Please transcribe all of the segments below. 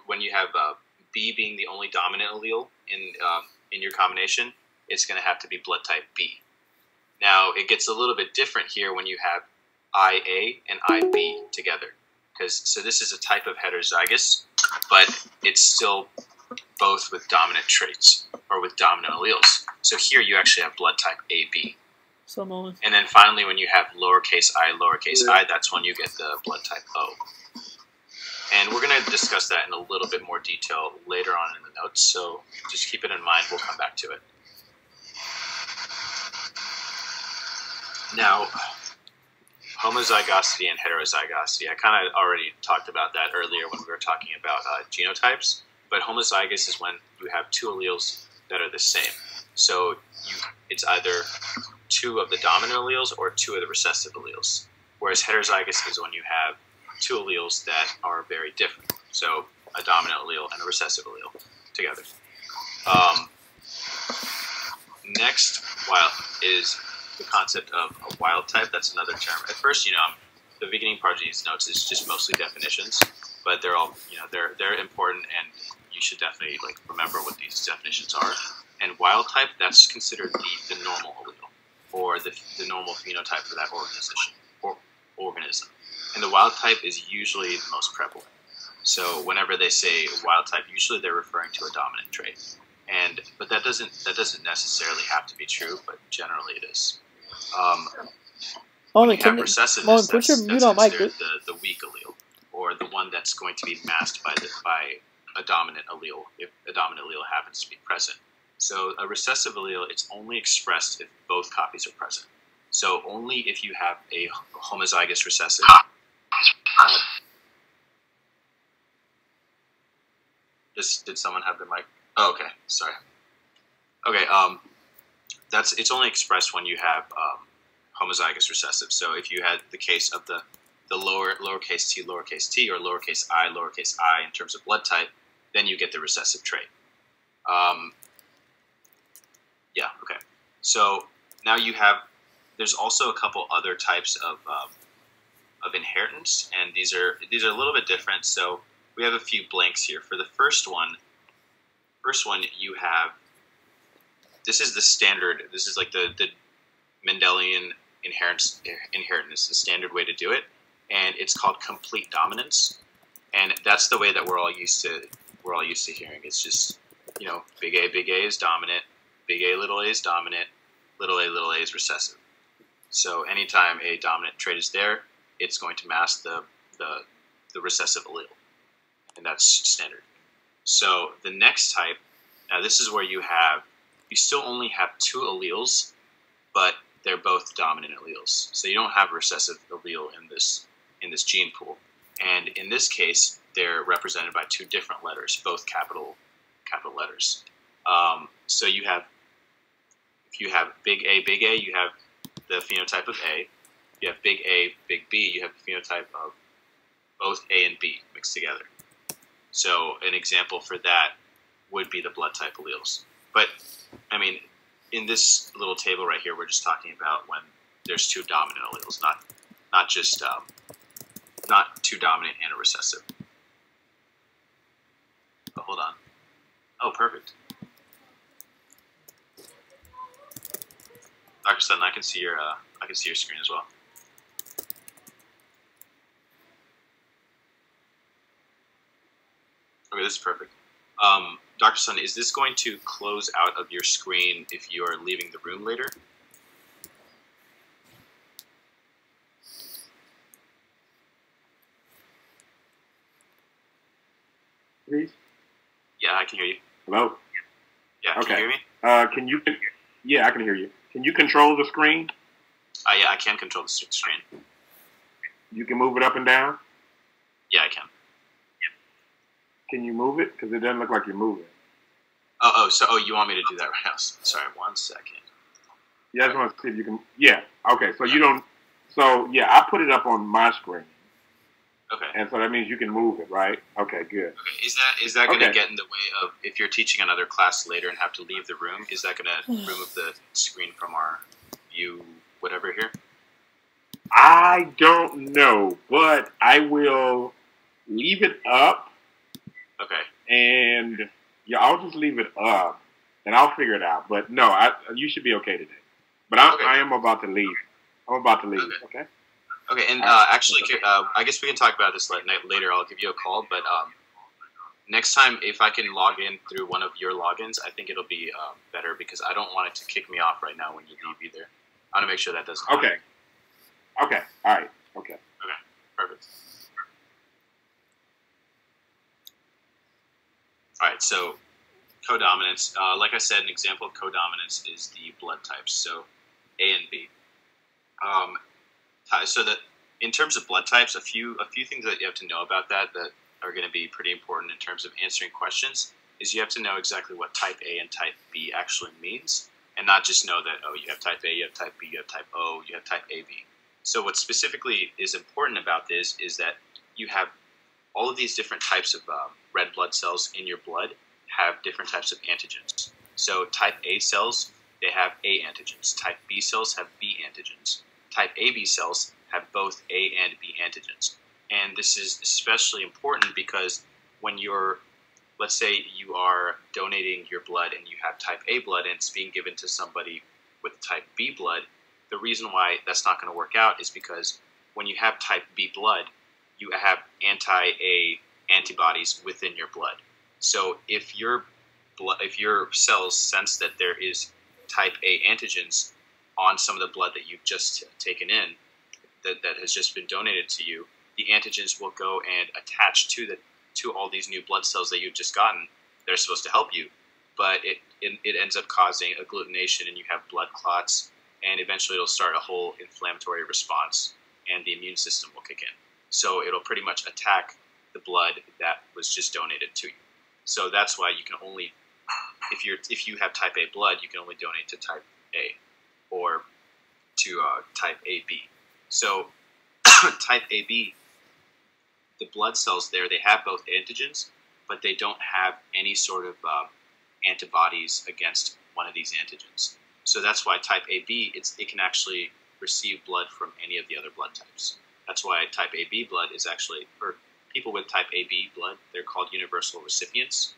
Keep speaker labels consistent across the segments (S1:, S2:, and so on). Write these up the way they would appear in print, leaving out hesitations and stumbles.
S1: when you have B being the only dominant allele in your combination, it's going to have to be blood type B. Now it gets a little bit different here when you have IA and IB together, so this is a type of heterozygous, but it's still both with dominant traits or with dominant alleles. So here you actually have blood type AB. And then finally, when you have lowercase I, that's when you get the blood type O. And we're going to discuss that in a little bit more detail later on in the notes, so just keep it in mind. We'll come back to it. Now, homozygosity and heterozygosity. I kind of already talked about that earlier when we were talking about genotypes, but homozygous is when you have two alleles that are the same. So it's either two of the dominant alleles or two of the recessive alleles, whereas heterozygous is when you have two alleles that are very different. So a dominant allele and a recessive allele together. Next, is the concept of a wild type. That's another term. At first, the beginning part of these notes is just mostly definitions, but they're all, they're important, and you should definitely remember what these definitions are. And wild type, that's considered the normal allele, or the normal phenotype for that organism. And the wild type is usually the most prevalent. So whenever they say wild type, usually they're referring to a dominant trait. But that doesn't necessarily have to be true, but generally it is. When you have recessiveness, that's considered the weak allele, or the one that's going to be masked by a dominant allele, if a dominant allele happens to be present. So a recessive allele, it's only expressed if both copies are present. So only if you have a homozygous recessive. Did someone have their mic? Oh, okay, sorry. Okay, it's only expressed when you have homozygous recessive. So if you had the case of the lowercase t, or lowercase I in terms of blood type, then you get the recessive trait. Yeah, okay. So now there's also a couple other types of inheritance, and these are a little bit different. So we have a few blanks here. For the first one you have, this is the standard. This is like the Mendelian inheritance, the standard way to do it, and it's called complete dominance. And that's the way that we're all used to hearing. It's just, big A is dominant, big A is dominant, little a is recessive. So anytime a dominant trait is there, it's going to mask the recessive allele, and that's standard. So the next type, now this is where you still only have two alleles, but they're both dominant alleles. So you don't have a recessive allele in this gene pool. And in this case, they're represented by two different letters, both capital letters. So if you have big A, you have the phenotype of A. If you have big A, big B, you have the phenotype of both A and B mixed together. So an example for that would be the blood type alleles. But, I mean, in this little table right here, we're just talking about when there's two dominant alleles, not just not two dominant and a recessive. Oh, hold on. Oh, perfect. Dr. Sutton, I can see your screen as well. Okay, this is perfect. Dr. Sutton, is this going to close out of your screen if you are leaving the room later?
S2: Please?
S1: Yeah, I can hear you.
S2: Hello?
S1: Yeah,
S2: okay.
S1: Can you hear me?
S2: Yeah, I can hear you. Can you control the screen?
S1: Yeah, I can control the screen.
S2: You can move it up and down?
S1: Yeah, I can.
S2: Can you move it? Because it doesn't look like you're moving.
S1: So you want me to do that right now? Sorry, 1 second.
S2: Yeah, I just want to see if you can. Yeah, okay. So you don't. So yeah, I put it up on my screen.
S1: Okay.
S2: And so that means you can move it, right? Okay, good.
S1: Okay. Is that going to get in the way of, if you're teaching another class later and have to leave the room? Is that going to remove the screen from our view, whatever here?
S2: I don't know, but I will leave it up And yeah, I'll just leave it up, and I'll figure it out. But no, you should be okay today. But I am about to leave. I'm about to leave. Okay.
S1: Okay, and actually, I guess we can talk about this later. I'll give you a call, but next time, if I can log in through one of your logins, I think it'll be better because I don't want it to kick me off right now when you leave either. I want to make sure that doesn't happen.
S2: Okay. All right. Okay.
S1: Perfect. All right, so codominance. Like I said, an example of codominance is the blood types, so A and B. So that in terms of blood types, a few things that you have to know about that are going to be pretty important in terms of answering questions is you have to know exactly what type A and type B actually means, and not just know that, oh, you have type A, you have type B, you have type O, you have type AB. So what specifically is important about this is that you have all of these different types of red blood cells in your blood have different types of antigens. So type A cells, they have A antigens. Type B cells have B antigens. Type AB cells have both A and B antigens. And this is especially important because when let's say you are donating your blood and you have type A blood and it's being given to somebody with type B blood, the reason why that's not going to work out is because when you have type B blood, you have anti-A antibodies within your blood. So if your cells sense that there is type A antigens on some of the blood that you've just taken in, that has just been donated to you, the antigens will go and attach to all these new blood cells that you've just gotten. They're supposed to help you, but it ends up causing agglutination, and you have blood clots, and eventually it'll start a whole inflammatory response, and the immune system will kick in. So it'll pretty much attack the blood that was just donated to you. So that's why you can only, if you have type A blood, you can only donate to type A or to type AB. So type AB, the blood cells there, they have both antigens, but they don't have any sort of antibodies against one of these antigens. So that's why type AB, it can actually receive blood from any of the other blood types. That's why type AB blood is actually, for people with type AB blood, they're called universal recipients.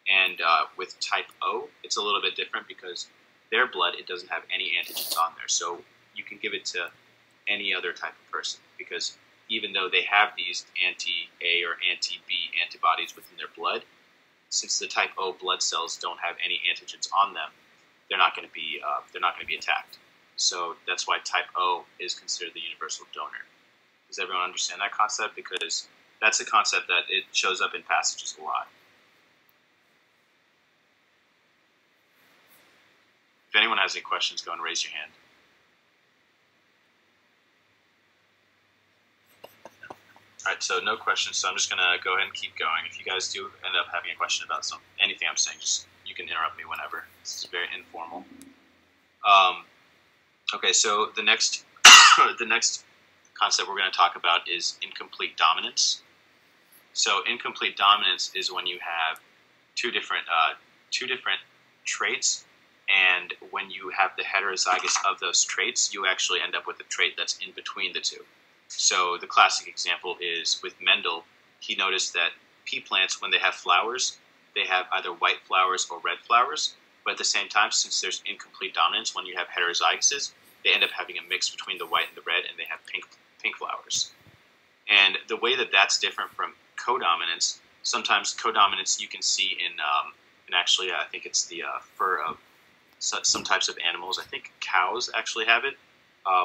S1: And with type O, it's a little bit different because their blood, it doesn't have any antigens on there. So you can give it to any other type of person because even though they have these anti-A or anti-B antibodies within their blood, since the type O blood cells don't have any antigens on them, they're not going to be attacked. So that's why type O is considered the universal donor. Does everyone understand that concept? Because that's a concept that it shows up in passages a lot. If anyone has any questions, go and raise your hand. All right, so no questions, so I'm just going to go ahead and keep going. If you guys do end up having a question about anything I'm saying, you can interrupt me whenever. This is very informal. Okay, so the next concept we're going to talk about is incomplete dominance. So incomplete dominance is when you have two different traits, and when you have the heterozygous of those traits, you actually end up with a trait that's in between the two. So the classic example is with Mendel. He noticed that pea plants, when they have flowers, they have either white flowers or red flowers, but at the same time, since there's incomplete dominance, when you have heterozygous, they end up having a mix between the white and the red, and they have pink flowers. And the way that that's different from codominance, sometimes codominance you can see in actually I think it's the fur of some types of animals. I think cows actually have it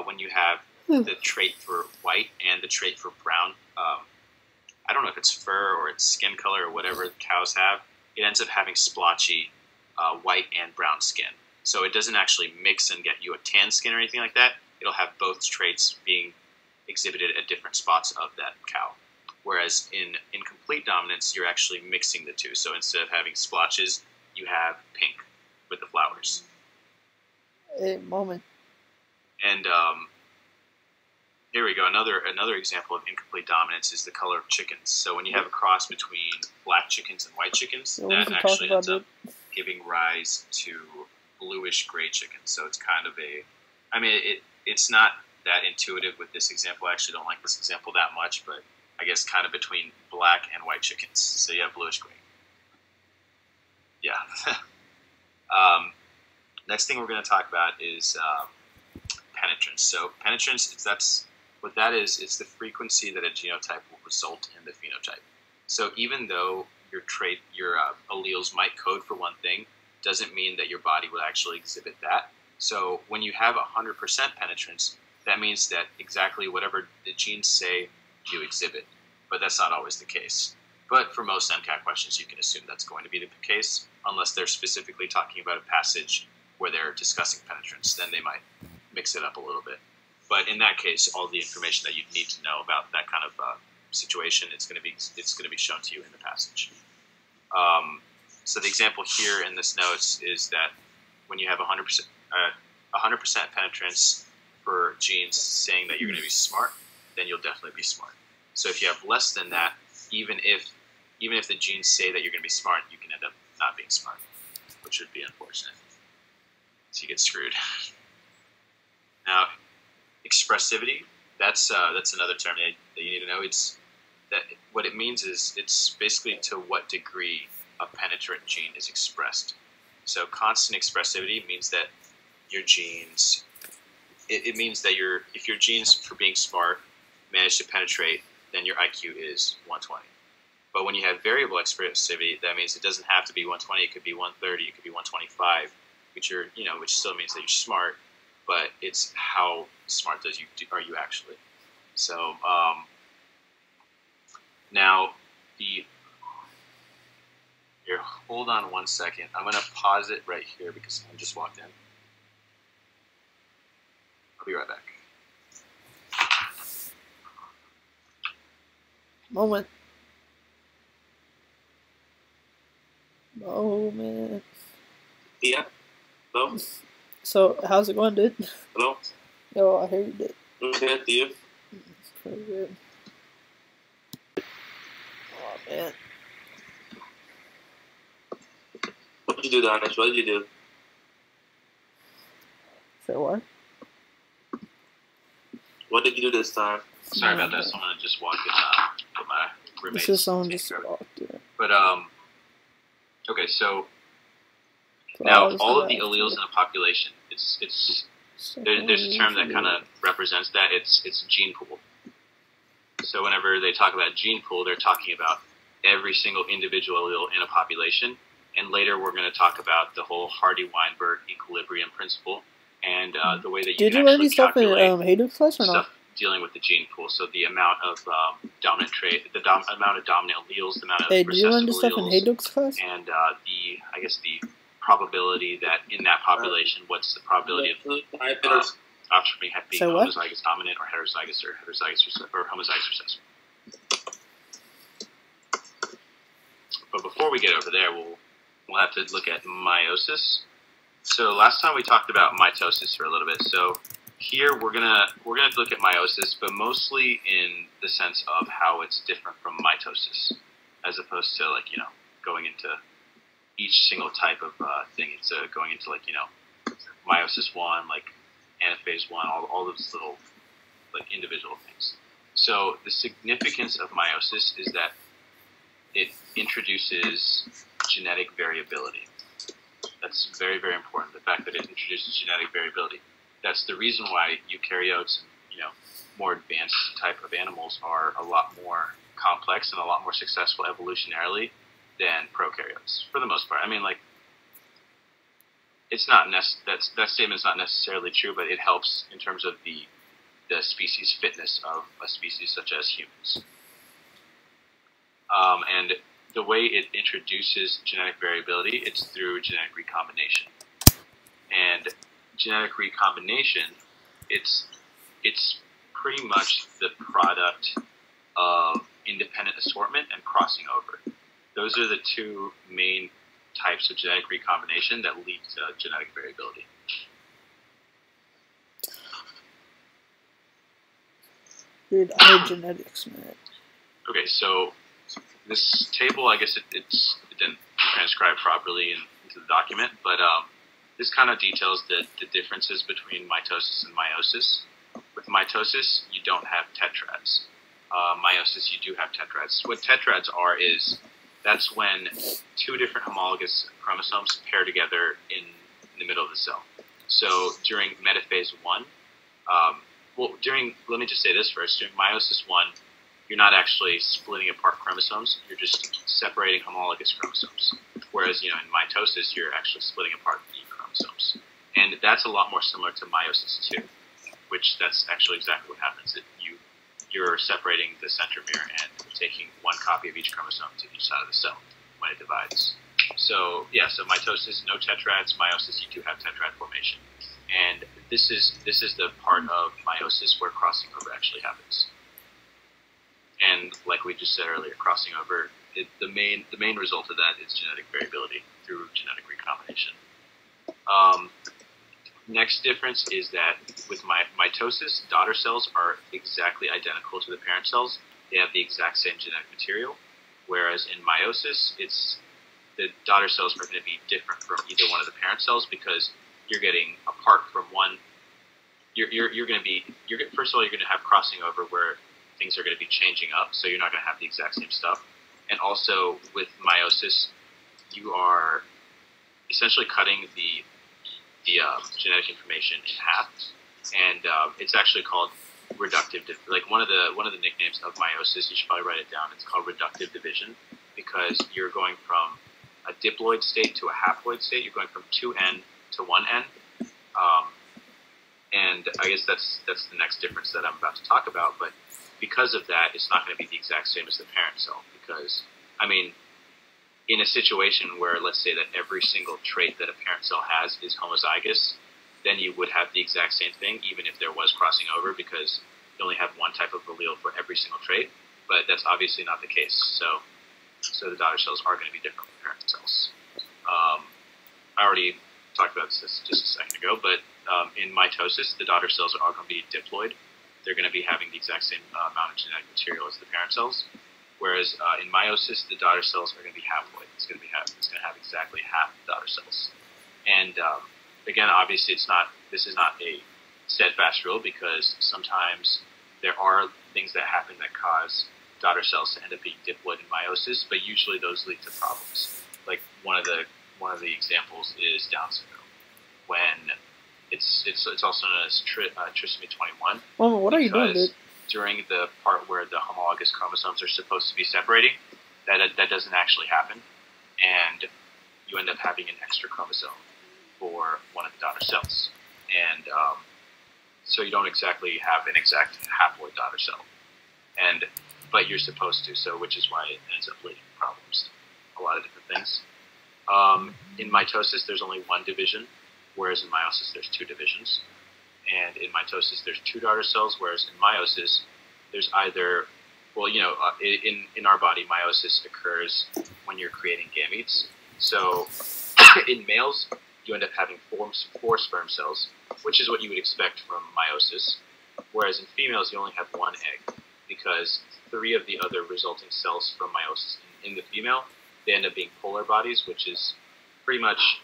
S1: when you have the trait for white and the trait for brown. I don't know if it's fur or it's skin color or whatever cows have. It ends up having splotchy white and brown skin. So it doesn't actually mix and get you a tan skin or anything like that. It'll have both traits being exhibited at different spots of that cow. Whereas in incomplete dominance, you're actually mixing the two. So instead of having splotches, you have pink with the flowers.
S3: A moment.
S1: And here we go. Another example of incomplete dominance is the color of chickens. So when you have a cross between black chickens and white chickens, that actually ends up giving rise to bluish gray chickens. So it's kind of it's not that intuitive with this example. I actually don't like this example that much, but I guess kind of between black and white chickens. So you have bluish gray. Yeah. Next thing we're going to talk about is penetrance. So penetrance, what that is. It's the frequency that a genotype will result in the phenotype. So even though your alleles might code for one thing, doesn't mean that your body will actually exhibit that. So when you have 100% penetrance, that means that exactly whatever the genes say, you exhibit. But that's not always the case. But for most MCAT questions, you can assume that's going to be the case, unless they're specifically talking about a passage where they're discussing penetrance. Then they might mix it up a little bit. But in that case, all the information that you need to know about that kind of situation, it's going to be shown to you in the passage. So the example here in this notes is that when you have 100% penetrance for genes saying that you're going to be smart, then you'll definitely be smart. So if you have less than that, even if the genes say that you're going to be smart, you can end up not being smart, which would be unfortunate. So you get screwed. Now, expressivity, that's another term that you need to know. What it means is it's basically to what degree a penetrant gene is expressed. So constant expressivity means that your genes, it means that if your genes for being smart manage to penetrate, then your IQ is 120. But when you have variable expressivity, that means it doesn't have to be 120. It could be 130. It could be 125, which still means that you're smart. But it's how smart are you actually? So now here, hold on one second. I'm going to pause it right here because someone just walked in. I'll be right back.
S3: Moment.
S4: Yeah. Hello?
S3: So, how's it going, dude?
S4: Hello?
S3: Yo, I heard you did.
S4: Okay, do you?
S3: It's pretty good. Oh, man.
S4: What did you do, Danish? What did you do?
S3: Say what?
S4: What did you do this time?
S1: Sorry about that. Someone just walked in. My roommate.
S3: It's just someone just walked in.
S1: But okay, so now all of the alleles in a population, there's a term that kind of represents that. It's gene pool. So whenever they talk about gene pool, they're talking about every single individual allele in a population. And later we're going to talk about the whole Hardy-Weinberg equilibrium principle and the way that you
S3: Did
S1: can
S3: you learn
S1: actually
S3: these stuff in Hayduk's class or not?
S1: stuff dealing with the gene pool. So the amount of dominant trait, amount of dominant alleles, the amount of
S3: Hey, did you learn this stuff in
S1: alleles,
S3: Hayduk's class?
S1: and the probability that in that population, what's the probability of offspring being homozygous dominant or homozygous recessive. But before we get over there, we'll have to look at meiosis. So last time we talked about mitosis for a little bit. So here we're gonna look at meiosis, but mostly in the sense of how it's different from mitosis, as opposed to going into each single type of thing. It's going into meiosis 1, anaphase 1, all those little individual things. So the significance of meiosis is that it introduces genetic variability. That's very, very important, the fact that it introduces genetic variability. That's the reason why eukaryotes and more advanced type of animals are a lot more complex and a lot more successful evolutionarily than prokaryotes, for the most part. I mean, it's not that statement's not necessarily true, but it helps in terms of the species fitness of a species such as humans. And the way it introduces genetic variability, it's through genetic recombination. And genetic recombination, it's pretty much the product of independent assortment and crossing over. Those are the two main types of genetic recombination that lead to genetic variability.
S3: Dude, I hate genetics, man.
S1: Okay, so this table, I guess it didn't transcribe properly into the document, but this kind of details the differences between mitosis and meiosis. With mitosis, you don't have tetrads. Meiosis, you do have tetrads. What tetrads are is that's when two different homologous chromosomes pair together in the middle of the cell. So during metaphase 1, let me just say this first, during meiosis 1, you're not actually splitting apart chromosomes, you're just separating homologous chromosomes. Whereas, in mitosis, you're actually splitting apart the chromosomes. And that's a lot more similar to meiosis 2, which that's actually exactly what happens. You're separating the centromere and taking one copy of each chromosome to each side of the cell when it divides. So mitosis, no tetrads. Meiosis, you do have tetrad formation. And this is the part of meiosis where crossing over actually happens. And like we just said earlier, crossing over, the main result of that is genetic variability through genetic recombination. Next difference is that with mitosis, daughter cells are exactly identical to the parent cells. They have the exact same genetic material, whereas in meiosis, the daughter cells are going to be different from either one of the parent cells because you're getting apart from one. You're going to be first of all, you're going to have crossing over where things are going to be changing up, so you're not going to have the exact same stuff. And also with meiosis, you are essentially cutting the genetic information in half, and it's actually called reductive. Like one of the nicknames of meiosis, you should probably write it down. It's called reductive division because you're going from a diploid state to a haploid state. You're going from 2N to 1N, and I guess that's the next difference that I'm about to talk about. But because of that, it's not going to be the exact same as the parent cell because, in a situation where, let's say that every single trait that a parent cell has is homozygous, then you would have the exact same thing, even if there was crossing over, because you only have one type of allele for every single trait. But that's obviously not the case. So the daughter cells are going to be different from parent cells. I already talked about this just a second ago, but in mitosis, the daughter cells are going to be diploid. They're going to be having the exact same amount of genetic material as the parent cells. Whereas in meiosis, the daughter cells are going to be haploid. It's going to have exactly half the daughter cells. And again, obviously, this is not a steadfast rule because sometimes there are things that happen that cause daughter cells to end up being diploid in meiosis, but usually those lead to problems. Like one of the examples is Down syndrome, when it's also known as trisomy 21.
S3: Mama, what are you doing, dude?
S1: During the part where the homologous chromosomes are supposed to be separating, that doesn't actually happen, and you end up having an extra chromosome for one of the daughter cells, and so you don't exactly have an exact haploid daughter cell, but you're supposed to, so which is why it ends up leading to problems, a lot of different things. In mitosis, there's only one division, whereas in meiosis, there's two divisions. And in mitosis, there's two daughter cells, whereas in meiosis, there's either, in our body, meiosis occurs when you're creating gametes. So in males, you end up having four sperm cells, which is what you would expect from meiosis, whereas in females, you only have one egg, because 3 of the other resulting cells from meiosis in the female, they end up being polar bodies, which is pretty much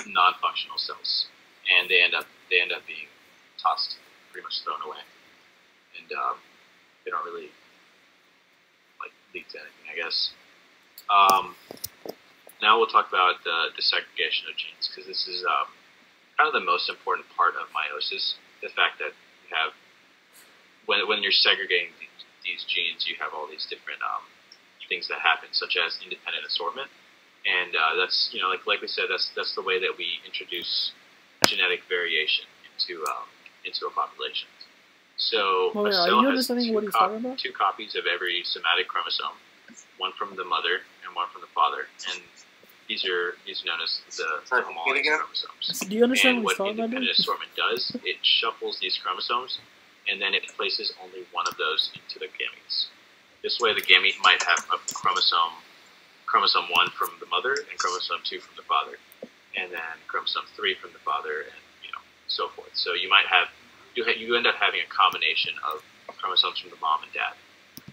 S1: non-functional cells, and they end up being tossed, pretty much thrown away, and they don't really lead to anything, I guess. Now we'll talk about the segregation of genes, because this is kind of the most important part of meiosis. The fact that you have, when you're segregating these genes, you have all these different things that happen, such as independent assortment, and that's like we said, that's the way that we introduce genetic variation into a population. So a cell has two copies of every somatic chromosome, one from the mother and one from the father, and these are known as the homologous chromosomes.
S3: Do you understand
S1: and
S3: what
S1: independent assortment does? It shuffles these chromosomes, and then it places only one of those into the gametes. This way, the gamete might have a chromosome 1 from the mother and chromosome 2 from the father, and then chromosome 3 from the father, and so forth. So you might have you end up having a combination of chromosomes from the mom and dad,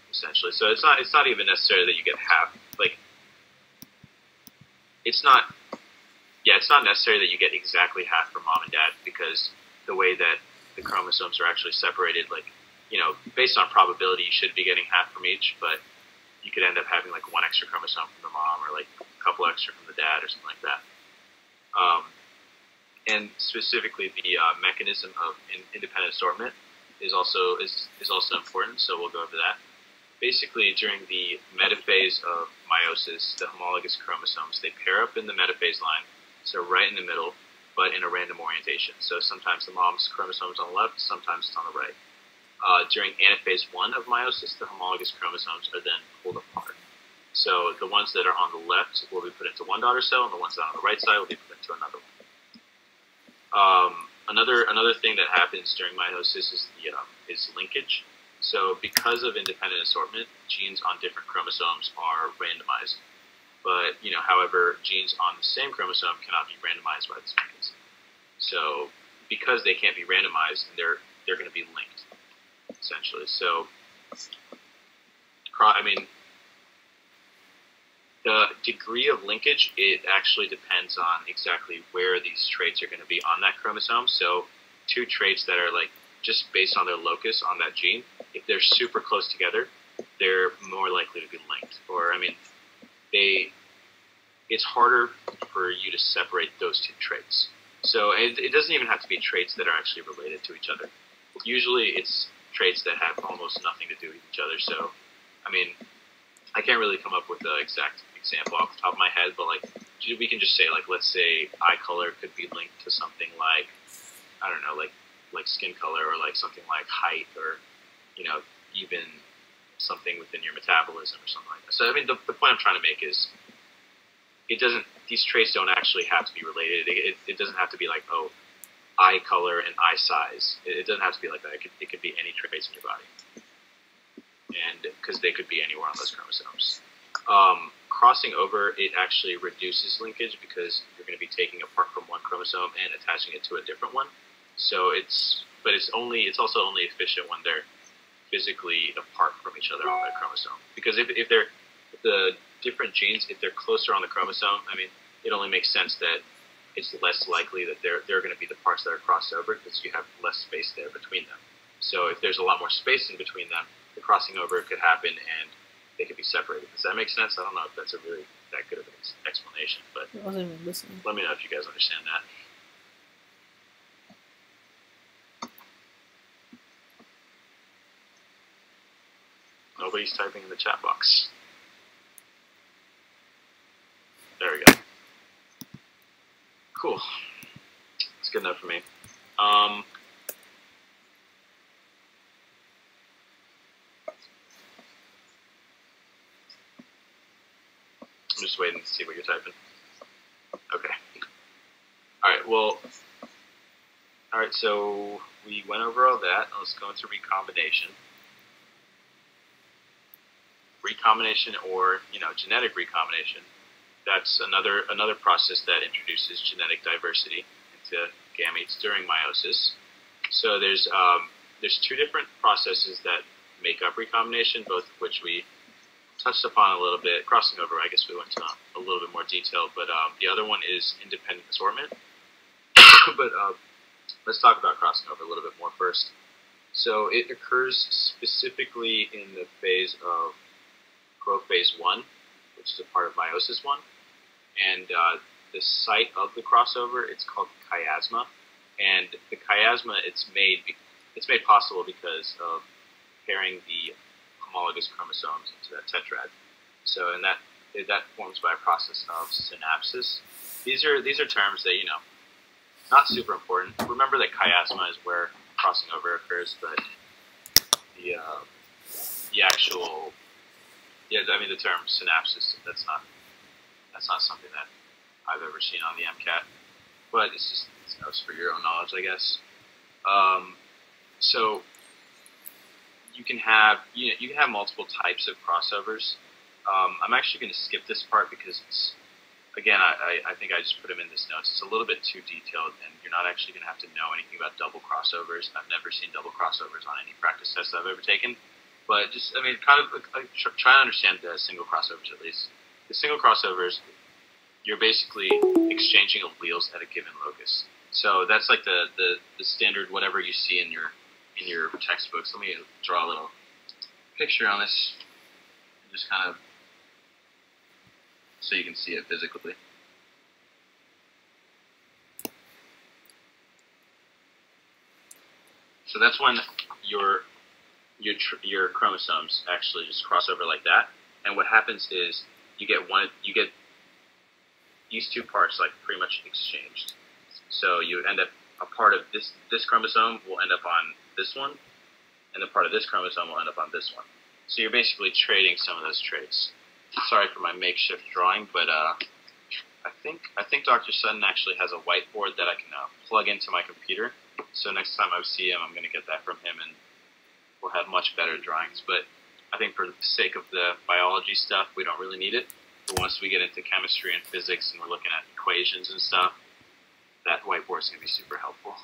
S1: essentially. So it's not even necessary that you get half. It's not necessary that you get exactly half from mom and dad, because the way that the chromosomes are actually separated, based on probability, you should be getting half from each, but you could end up having like one extra chromosome from the mom, or like a couple extra from the dad, or something like that. And specifically, the mechanism of independent assortment is also important. So we'll go over that. Basically, during the metaphase of meiosis, the homologous chromosomes, they pair up in the metaphase line, so right in the middle, but in a random orientation. So sometimes the mom's chromosome is on the left, sometimes it's on the right. During anaphase 1 of meiosis, the homologous chromosomes are then pulled apart. So the ones that are on the left will be put into one daughter cell, and the ones that are on the right side will be put into another one. Another thing that happens during meiosis is linkage. So because of independent assortment, genes on different chromosomes are randomized. But, however, genes on the same chromosome cannot be randomized by this mechanism. So because they can't be randomized, they're going to be linked, essentially. So, the degree of linkage, it actually depends on exactly where these traits are going to be on that chromosome. So two traits that are like just based on their locus on that gene, if they're super close together, they're more likely to be linked. Or, it's harder for you to separate those two traits. So it doesn't even have to be traits that are actually related to each other. Usually it's traits that have almost nothing to do with each other. So, I can't really come up with the exact example off the top of my head, but we can just say, let's say eye color could be linked to something like, I don't know, like skin color, or like something like height, or, even something within your metabolism or something like that. So, the point I'm trying to make is, these traits don't actually have to be related. It doesn't have to be like, oh, eye color and eye size. It doesn't have to be like that. It could be any traits in your body. And because they could be anywhere on those chromosomes. Crossing over, it actually reduces linkage because you're going to be taking a part from one chromosome and attaching it to a different one. So it's also only efficient when they're physically apart from each other on that chromosome. Because if the different genes, if they're closer on the chromosome, it only makes sense that it's less likely that they're going to be the parts that are crossed over, because you have less space there between them. So if there's a lot more space in between them, the crossing over could happen and they could be separated. Does that make sense? I don't know if that's a really that good of an explanation, but
S3: I wasn't even listening.
S1: Let me know if you guys understand that. Nobody's typing in the chat box. There we go. Cool. That's good enough for me. I'm just waiting to see what you're typing. Okay. Alright, so we went over all that. Let's go into recombination. Recombination, or genetic recombination, that's another process that introduces genetic diversity into gametes during meiosis. So there's two different processes that make up recombination, both of which we touched upon a little bit. Crossing over, I guess we went into a little bit more detail, but the other one is independent assortment. But let's talk about crossing over a little bit more first. So it occurs specifically in the phase of prophase 1, which is a part of meiosis 1. And the site of the crossover, it's called chiasma. And the chiasma, it's made possible because of pairing the homologous chromosomes into that tetrad. So, and that forms by a process of synapsis. These are terms that, not super important. Remember that chiasma is where crossing over occurs, but the actual, the term synapsis, that's not something that I've ever seen on the MCAT, but it's for your own knowledge, I guess. So you can have multiple types of crossovers. I'm actually going to skip this part because it's, again, I think I just put them in this notes. It's a little bit too detailed, and you're not actually going to have to know anything about double crossovers. I've never seen double crossovers on any practice test I've ever taken. But just, try to understand the single crossovers at least. The single crossovers, you're basically exchanging alleles at a given locus. So that's like the standard whatever you see in your textbooks. Let me draw a little picture on this Just kind of so you can see it physically. So that's when your chromosomes actually just cross over like that. And what happens is you get these two parts like pretty much exchanged. So you end up a part of this chromosome will end up on this one, and the part of this chromosome will end up on this one. So you're basically trading some of those traits. Sorry for my makeshift drawing, but I think Dr. Sutton actually has a whiteboard that I can plug into my computer. So next time I see him, I'm going to get that from him, and we'll have much better drawings. But I think for the sake of the biology stuff, we don't really need it. But once we get into chemistry and physics and we're looking at equations and stuff, that whiteboard is going to be super helpful.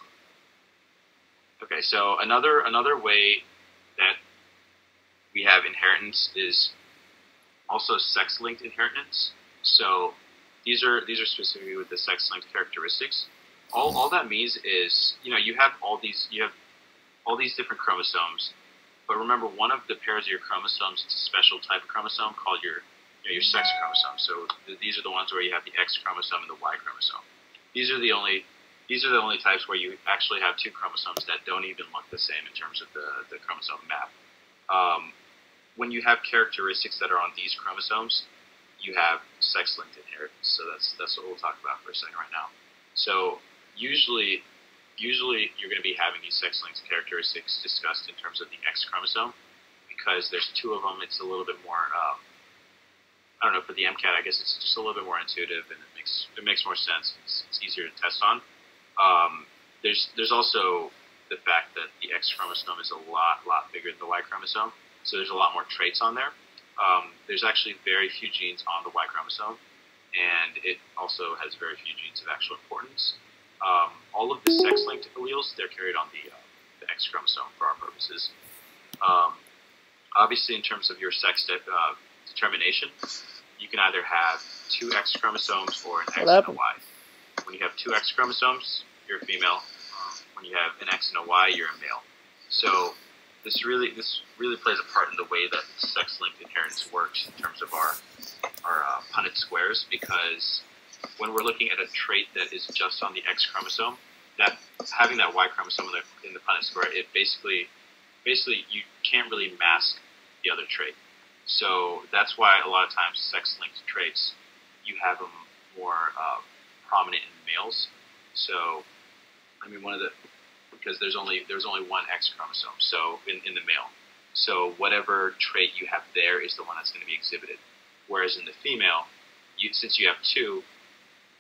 S1: Okay, so another way that we have inheritance is also sex-linked inheritance. So these are specifically with the sex-linked characteristics. All that means is, you have all these different chromosomes, but remember, one of the pairs of your chromosomes is a special type of chromosome called your sex chromosome. So these are the ones where you have the X chromosome and the Y chromosome. These are the only types where you actually have two chromosomes that don't even look the same in terms of the chromosome map. When you have characteristics that are on these chromosomes, you have sex-linked inheritance. So that's what we'll talk about for a second right now. So usually you're going to be having these sex-linked characteristics discussed in terms of the X chromosome, because there's two of them. It's a little bit more, I don't know, for the MCAT, I guess it's just a little bit more intuitive, and it makes more sense. It's easier to test on. There's also the fact that the X chromosome is a lot bigger than the Y chromosome, so there's a lot more traits on there. There's actually very few genes on the Y chromosome, and it also has very few genes of actual importance. All of the sex-linked alleles, they're carried on the X chromosome for our purposes. Obviously, in terms of your sex determination, you can either have two X chromosomes or an X and a Y. When you have two X chromosomes, you're a female. When you have an X and a Y, you're a male. So this really plays a part in the way that sex-linked inheritance works in terms of our Punnett squares, because when we're looking at a trait that is just on the X chromosome, that having that Y chromosome in the Punnett square, it basically you can't really mask the other trait. So that's why a lot of times sex-linked traits, you have them more prominent in males. So, I mean, because there's only one X chromosome, so in the male. So whatever trait you have there is the one that's going to be exhibited. Whereas in the female, since you have two,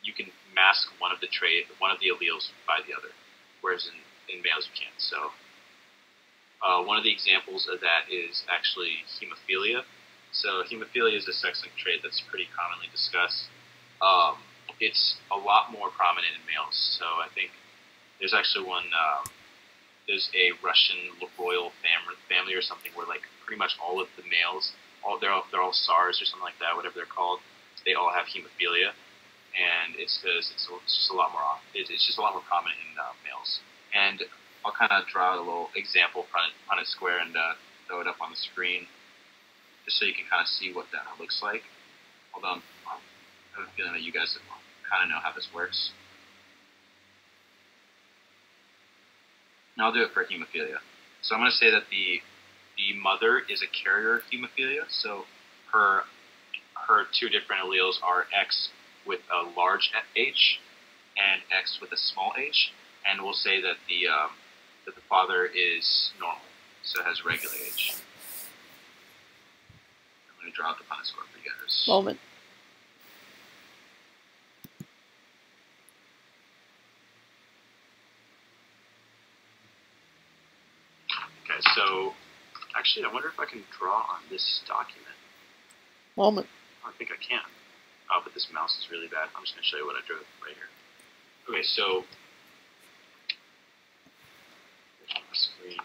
S1: you can mask one of the alleles by the other. Whereas in males you can't. So one of the examples of that is actually hemophilia. So hemophilia is a sex-linked trait that's pretty commonly discussed. It's a lot more prominent in males. So I think there's actually one. There's a Russian royal family or something where like pretty much all of the males, they're all SARS or something like that, whatever they're called. They all have hemophilia, and it's because it's just a lot more. It's just a lot more prominent in males. And I'll kind of draw a little example Punnett square and throw it up on the screen, just so you can kind of see what that looks like. Hold on, I have a feeling that you guys kind of know how this works. And I'll do it for hemophilia. So I'm going to say that the mother is a carrier of hemophilia. So her two different alleles are X with a large H and X with a small h. And we'll say that the father is normal, so it has regular H. I'm going to draw out the Punnett score for you guys.
S3: Moment.
S1: Okay, so actually, I wonder if I can draw on this document.
S3: Moment.
S1: I think I can. Oh, but this mouse is really bad. I'm just going to show you what I drew right here. Okay, so screen.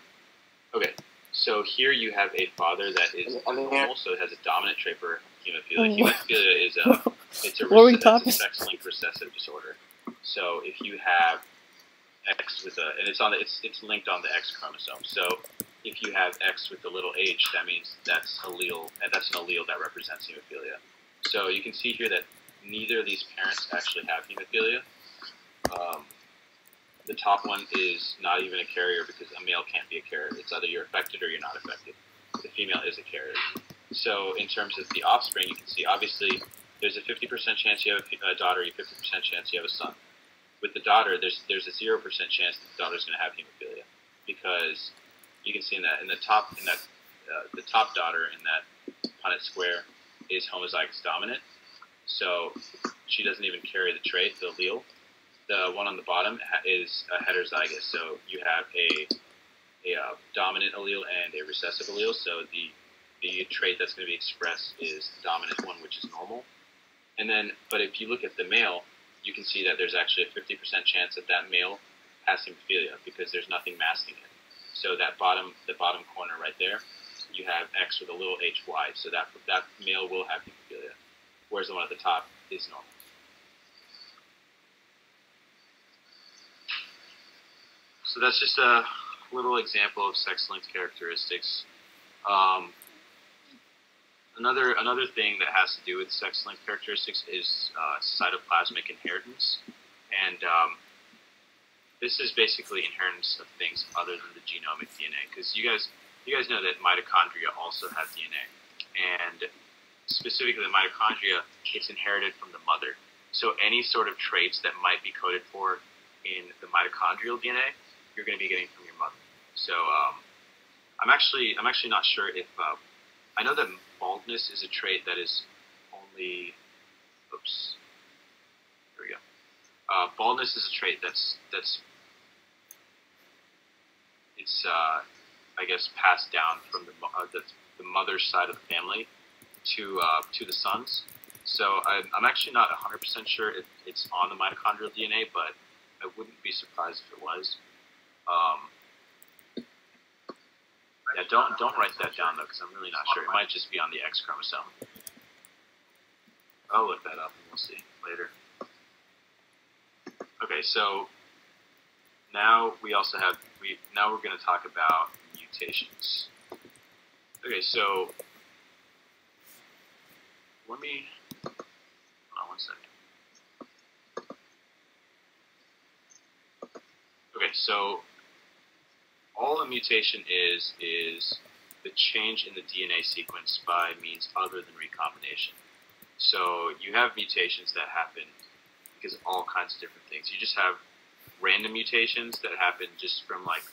S1: Okay, so here you have a father that is normal, so it has a dominant trait for hemophilia. Hemophilia is a sex-linked recessive disorder. So if you have X with and it's linked on the X chromosome. So if you have X with the little h, that means that's an allele that represents hemophilia. So you can see here that neither of these parents actually have hemophilia. The top one is not even a carrier because a male can't be a carrier. It's either you're affected or you're not affected. The female is a carrier. So in terms of the offspring, you can see obviously there's a 50% chance you have a daughter, a 50% chance you have a son. With the daughter, there's a 0% chance that the daughter's going to have hemophilia because you can see the top daughter in that Punnett square is homozygous dominant, so she doesn't even carry the trait, the allele. The one on the bottom is heterozygous, so you have a dominant allele and a recessive allele. So the trait that's going to be expressed is the dominant one, which is normal. And then, but if you look at the male, you can see that there's actually a 50% chance that that male has hemophilia because there's nothing masking it. So the bottom corner right there, you have X with a little HY, so that male will have hemophilia, whereas the one at the top is normal. So that's just a little example of sex-linked characteristics. Another thing that has to do with sex-linked characteristics is cytoplasmic inheritance, and this is basically inheritance of things other than the genomic DNA. Because you guys know that mitochondria also have DNA, and specifically the mitochondria, it's inherited from the mother. So any sort of traits that might be coded for in the mitochondrial DNA, you're going to be getting from your mother. So I'm actually not sure if I know that baldness is a trait that is only. Oops. Here we go. Baldness is a trait that's I guess passed down from the mother's side of the family to the sons. So I'm actually not 100% sure if it's on the mitochondrial DNA, but I wouldn't be surprised if it was. Yeah, don't write that down though, because I'm really not sure. It might just be on the X chromosome. I'll look that up and we'll see later. Okay, so now we also have now we're going to talk about mutations. Okay, so let me hold on one second. Okay, so all a mutation is the change in the DNA sequence by means other than recombination. So you have mutations that happen because of all kinds of different things. You just have random mutations that happen just from like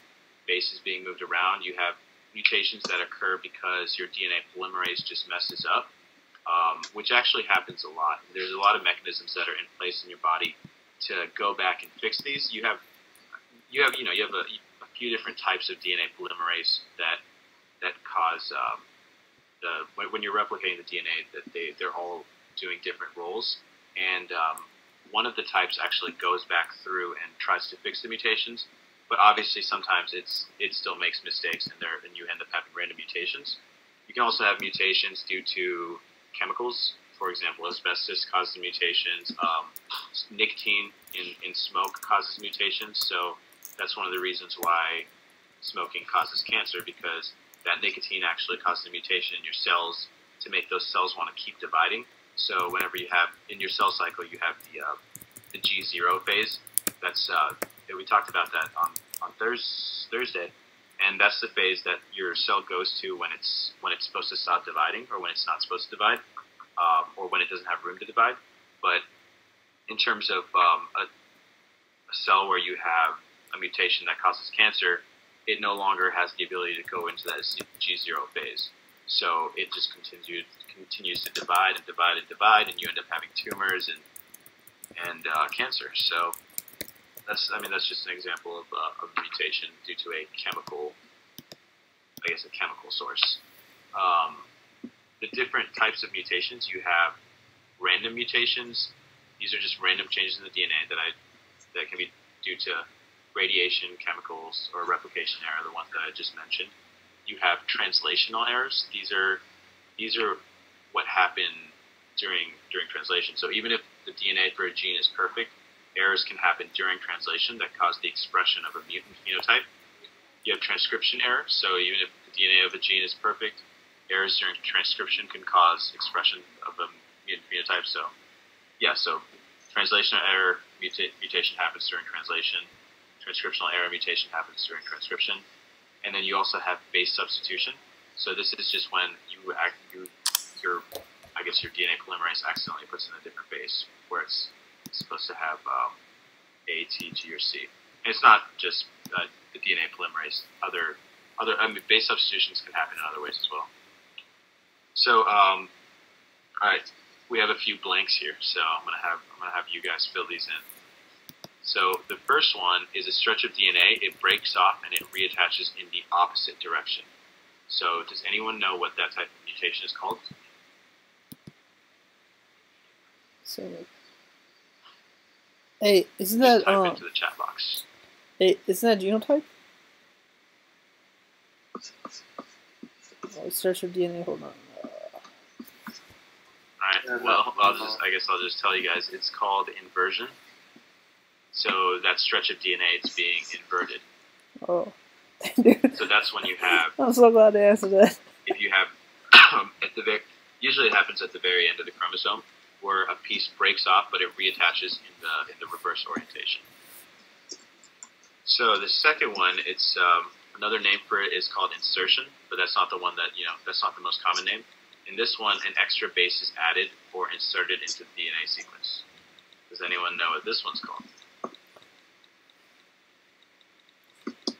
S1: bases being moved around. You have mutations that occur because your DNA polymerase just messes up, which actually happens a lot. There's a lot of mechanisms that are in place in your body to go back and fix these. You have a few different types of DNA polymerase that cause when you're replicating the DNA that they're all doing different roles, and one of the types actually goes back through and tries to fix the mutations, but obviously sometimes it still makes mistakes and you end up having random mutations. You can also have mutations due to chemicals. For example, asbestos causes mutations. Nicotine in smoke causes mutations. So that's one of the reasons why smoking causes cancer, because that nicotine actually causes a mutation in your cells to make those cells want to keep dividing. So whenever you have, in your cell cycle, you have the G0 phase. That's we talked about that on Thursday, and that's the phase that your cell goes to when it's supposed to stop dividing, or when it's not supposed to divide, or when it doesn't have room to divide. But in terms of a cell where you have a mutation that causes cancer, it no longer has the ability to go into that G0 phase. So it just continues to divide and divide and divide, and you end up having tumors and cancer. So that's just an example of a mutation due to a chemical source. The different types of mutations, you have random mutations. These are just random changes in the DNA that can be due to radiation, chemicals, or replication error, the ones that I just mentioned. You have translational errors. These are what happen during translation. So even if the DNA for a gene is perfect, errors can happen during translation that cause the expression of a mutant phenotype. you have transcription error. So even if the DNA of a gene is perfect, errors during transcription can cause expression of a mutant phenotype. So yeah, so translational error mutation happens during translation. Transcriptional error mutation happens during transcription. And then you also have base substitution. So this is just when your DNA polymerase accidentally puts in a different base where it's supposed to have A, T, G, or C. And it's not just the DNA polymerase. Base substitutions can happen in other ways as well. So, all right, we have a few blanks here. So I'm gonna have you guys fill these in. So the first one is a stretch of DNA. It breaks off and it reattaches in the opposite direction. So does anyone know what that type of mutation is called?
S3: So, hey, isn't that
S1: type into the chat box.
S3: Hey, isn't that genotype? Oh, search of DNA. Hold on.
S1: Alright, well, I guess I'll just tell you guys, it's called inversion. So that stretch of DNA is being inverted.
S3: Oh.
S1: So that's when you have...
S3: I'm so glad they answered that.
S1: If you have... usually it happens at the very end of the chromosome, where a piece breaks off, but it reattaches in the reverse orientation. So the second one, it's another name for it is called insertion, but that's not the one that, that's not the most common name. In this one, an extra base is added or inserted into the DNA sequence. Does anyone know what this one's called?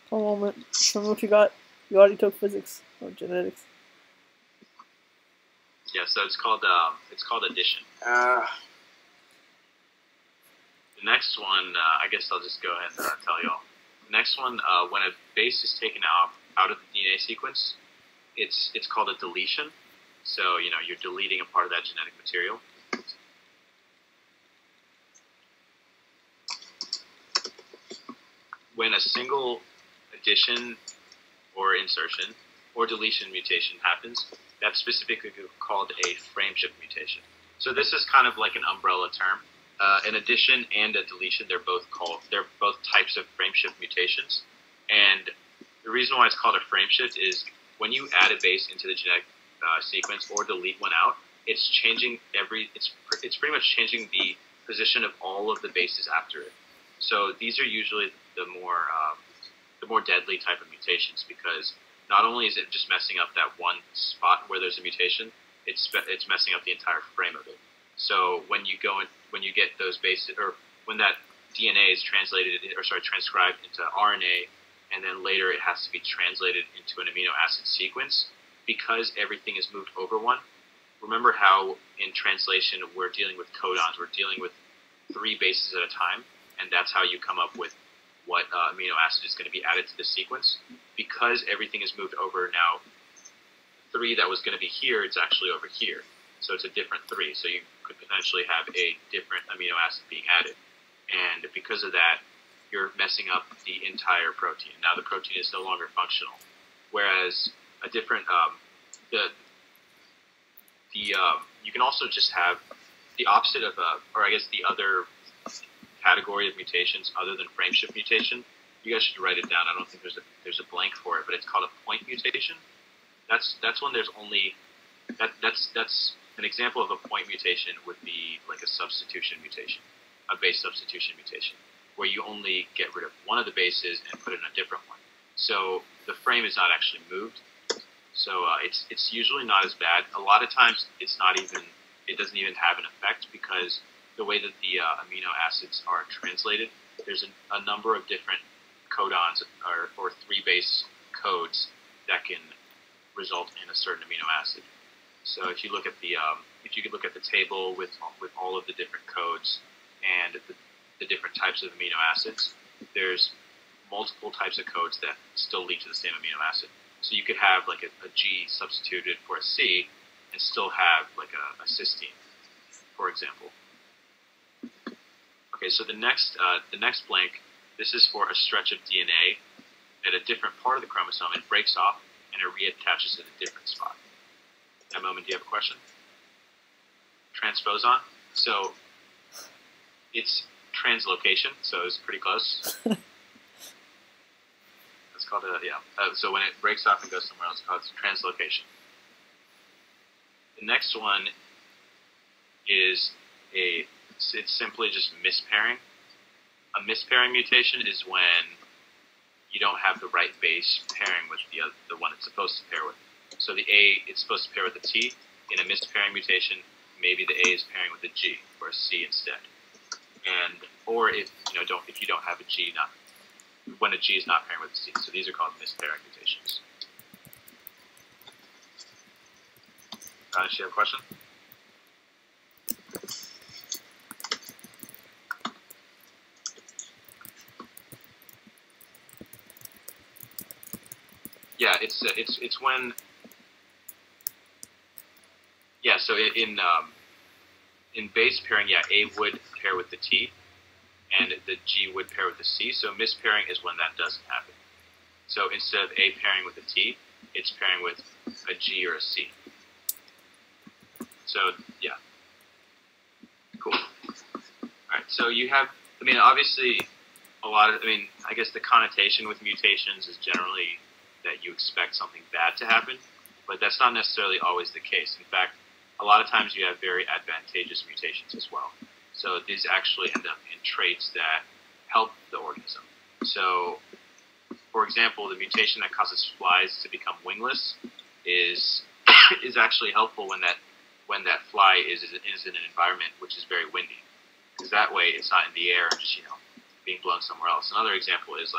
S3: One moment. Show me what you got. You already took physics or genetics.
S1: Yeah, so it's called addition. The next one, I guess I'll just go ahead and tell y'all. The next one, when a base is taken out of the DNA sequence, it's called a deletion. So, you're deleting a part of that genetic material. When a single addition or insertion or deletion mutation happens, that's specifically called a frameshift mutation. So this is kind of like an umbrella term. An addition and a deletion, they're both types of frameshift mutations. And the reason why it's called a frameshift is when you add a base into the genetic sequence or delete one out, it's changing it's pretty much changing the position of all of the bases after it. So these are usually the more deadly type of mutations, because not only is it just messing up that one spot where there's a mutation, it's messing up the entire frame of it. So when you get those bases, or when that DNA is transcribed into RNA, and then later it has to be translated into an amino acid sequence, because everything is moved over one. Remember how in translation we're dealing with codons, we're dealing with 3 bases at a time, and that's how you come up with what amino acid is going to be added to the sequence. Because everything is moved over now, 3 that was going to be here, it's actually over here. So it's a different 3. So you could potentially have a different amino acid being added. And because of that, you're messing up the entire protein. Now the protein is no longer functional. Whereas a different, you can also just have the opposite of, or I guess the other category of mutations other than frameshift mutation. You guys should write it down. I don't think there's a blank for it, but it's called a point mutation. That's when there's only that's an example of a point mutation would be like a substitution mutation, a base substitution mutation, where you only get rid of one of the bases and put in a different one. So the frame is not actually moved. So it's usually not as bad. A lot of times it doesn't even have an effect, because the way that the amino acids are translated, there's a number of different codons or 3 base codes that can result in a certain amino acid. So if you look at the table with all of the different codes and the different types of amino acids, there's multiple types of codes that still lead to the same amino acid. So you could have like a G substituted for a C and still have like a cysteine, for example. Okay, so the next blank, this is for a stretch of DNA at a different part of the chromosome. It breaks off and it reattaches at a different spot. At that moment, do you have a question? Transposon. So it's translocation, so it's pretty close. That's called a so when it breaks off and goes somewhere else, it's called translocation. The next one is it's simply just mispairing. A mispairing mutation is when you don't have the right base pairing with the one it's supposed to pair with. So the A, it's supposed to pair with a T. In a mispairing mutation, maybe the A is pairing with a G or a C instead. Or if you don't have a G, when a G is not pairing with a C. So these are called mispairing mutations. Does you have a question? Yeah, it's when so in base pairing, A would pair with the T, and the G would pair with the C. So mispairing is when that doesn't happen. So instead of A pairing with a T, it's pairing with a G or a C. So yeah, cool. All right, so you have, obviously, I guess the connotation with mutations is generally that you expect something bad to happen, but that's not necessarily always the case. In fact, a lot of times you have very advantageous mutations as well. So these actually end up in traits that help the organism. So, for example, the mutation that causes flies to become wingless is actually helpful when that fly is in an environment which is very windy, because that way it's not in the air and just being blown somewhere else. Another example is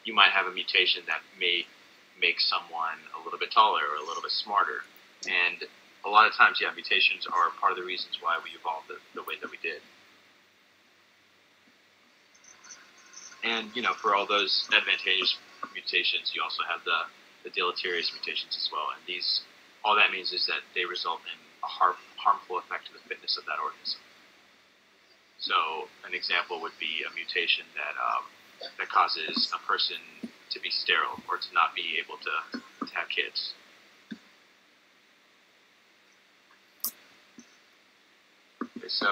S1: you might have a mutation that may make someone a little bit taller or a little bit smarter, and a lot of times, mutations are part of the reasons why we evolved the way that we did. And, for all those advantageous mutations, you also have the deleterious mutations as well. And all that means is that they result in a harmful effect to the fitness of that organism. So an example would be a mutation that causes a person to be sterile or to not be able to have kids. So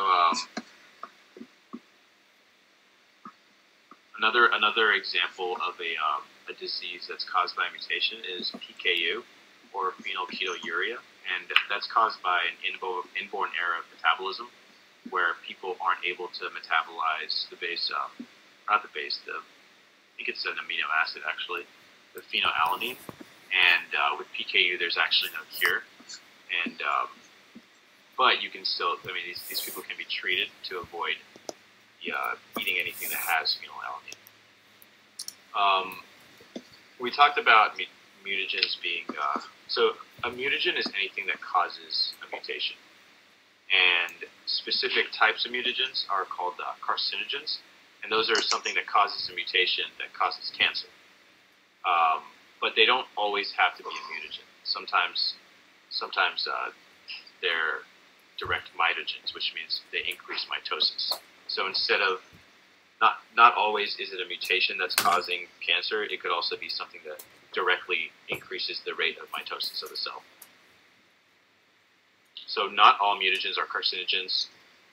S1: another example of a disease that's caused by a mutation is PKU, or phenylketonuria, and that's caused by an inborn error of metabolism, where people aren't able to metabolize the base, I think it's an amino acid actually, the phenylalanine, and with PKU there's actually no cure, and but you can still, these people can be treated to avoid eating anything that has phenylalanine. We talked about mutagens being, so a mutagen is anything that causes a mutation. And specific types of mutagens are called carcinogens, and those are something that causes a mutation that causes cancer. But they don't always have to be a mutagen. Sometimes they're direct mitogens, which means they increase mitosis. So instead of, not always is it a mutation that's causing cancer, it could also be something that directly increases the rate of mitosis of the cell. So not all mutagens are carcinogens,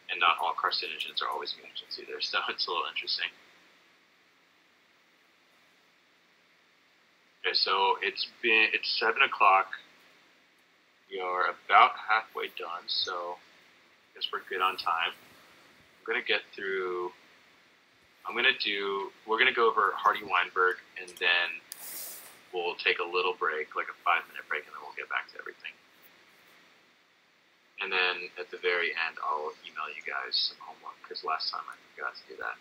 S1: and not all carcinogens are always mutagens either, so it's a little interesting. Okay, so it's 7 o'clock. We are about halfway done, so I guess we're good on time. I'm going to get through, we're going to go over Hardy-Weinberg, and then we'll take a little break, like a 5-minute break, and then we'll get back to everything. And then at the very end, I'll email you guys some homework, because last time I forgot to do that.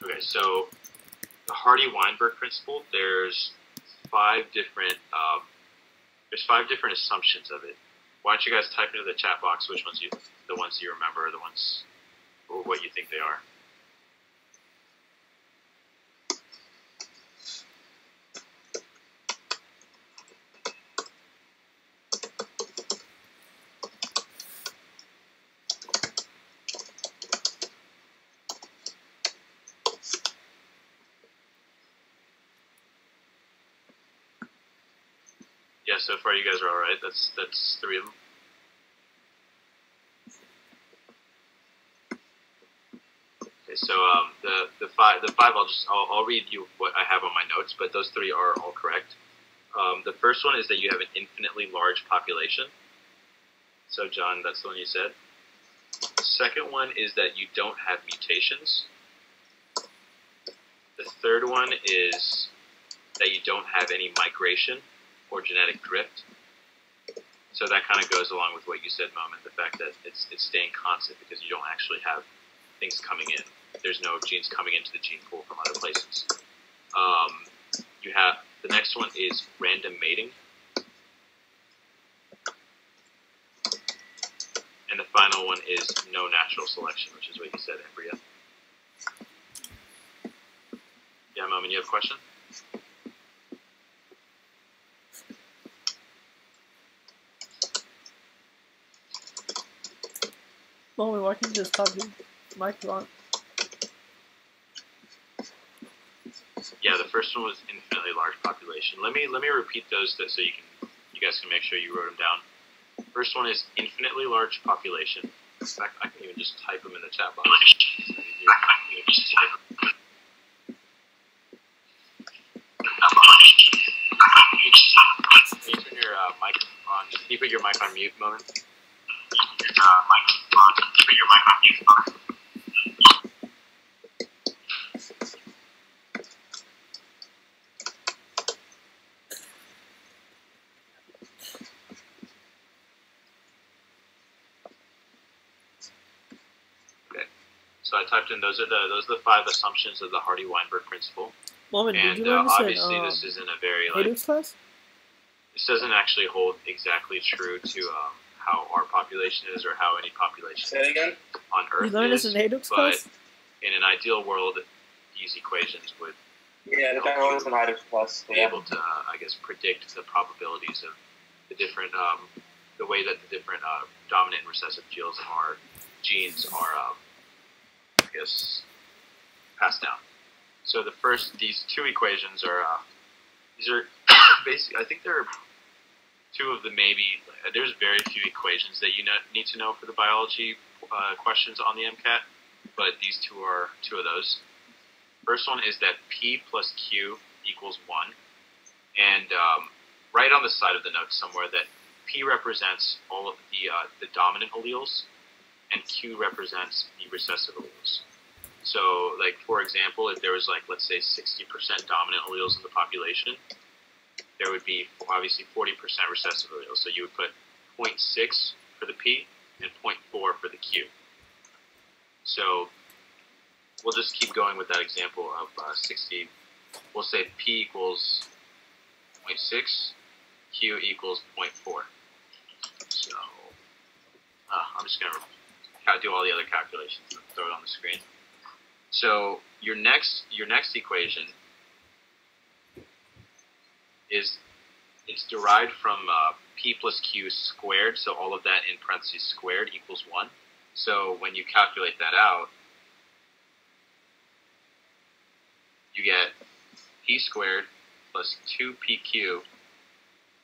S1: Okay, so the Hardy-Weinberg principle, there's 5 different assumptions of it. Why don't you guys type into the chat box which ones the ones you remember, the ones, or what you think they are. Yeah, so far you guys are all right. That's 3 of them. Okay, So the five I'll read you what I have on my notes, but those three are all correct. The first one is that you have an infinitely large population. So John, that's the one you said. The second one is that you don't have mutations. The third one is that you don't have any migration or genetic drift. So that kind of goes along with what you said, Moment, the fact that it's staying constant because you don't actually have things coming in. There's no genes coming into the gene pool from other places. You have the next one is random mating. And the final one is no natural selection, which is what you said, embryo. Yeah, Moment, you have a question?
S3: Moment, why can't you just talk to mic on?
S1: Yeah, the first one was infinitely large population. Let me repeat those so you guys can make sure you wrote them down. First one is infinitely large population. In fact, I can even just type them in the chat box. Can you turn your mic on? Can you put your mic on mute, Moment? Okay. So I typed in those are the 5 assumptions of the Hardy-Weinberg principle.
S3: Moment,
S1: And
S3: did you learn this
S1: obviously
S3: in
S1: this isn't a very
S3: Hayduk's class?
S1: This doesn't actually hold exactly true to how our population is or how any population
S4: Say it again?
S1: on Earth
S3: You learned
S1: is.
S3: this in Hayduk's
S1: But
S3: class?
S1: in an ideal world, these equations would
S4: Yeah, the guy was an item plus.
S1: be able to, I guess, predict the probabilities of the different, the way that the different dominant and recessive genes are, I guess, passed down. So these two equations are, these are basically, I think there are two of the there's very few equations that you need to know for the biology questions on the MCAT, but these two are two of those. First one is that P plus Q equals 1, and right on the side of the note somewhere that P represents all of the dominant alleles, and Q represents the recessive alleles. So, like, for example, if there was, like, let's say 60% dominant alleles in the population, there would be obviously 40% recessive alleles. So you would put 0.6 for the P and 0.4 for the Q. So we'll just keep going with that example of 60. We'll say P equals 0.6, Q equals 0.4. So I'm just going to do all the other calculations and throw it on the screen. So your next equation is derived from P plus Q squared, so all of that in parentheses squared equals 1. So when you calculate that out, you get P squared plus 2PQ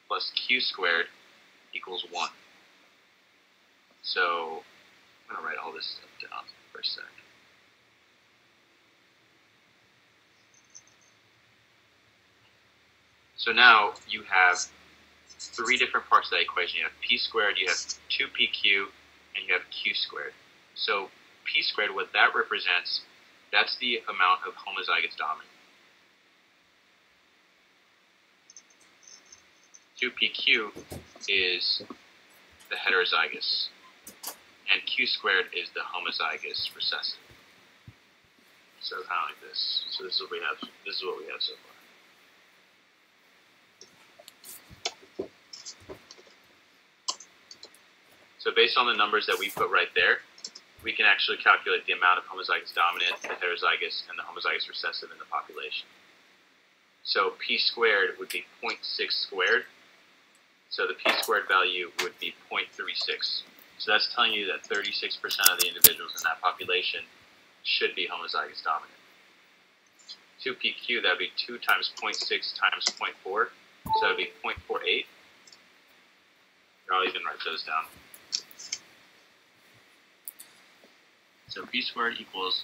S1: plus Q squared equals 1. So I'm going to write all this stuff down for a sec. So now you have 3 different parts of that equation. You have P squared, you have 2PQ, and you have Q squared. So P squared, what that represents, that's the amount of homozygous dominant. 2PQ is the heterozygous, and Q squared is the homozygous recessive. So kind of like this. So this is what we have. This is what we have so far. So based on the numbers that we put right there, we can actually calculate the amount of homozygous dominant, the heterozygous, and the homozygous recessive in the population. So P squared would be 0.6 squared. So the P squared value would be 0.36. So that's telling you that 36% of the individuals in that population should be homozygous dominant. 2PQ, that would be 2 times 0.6 times 0.4. So that would be 0.48. I'll even write those down. So P squared equals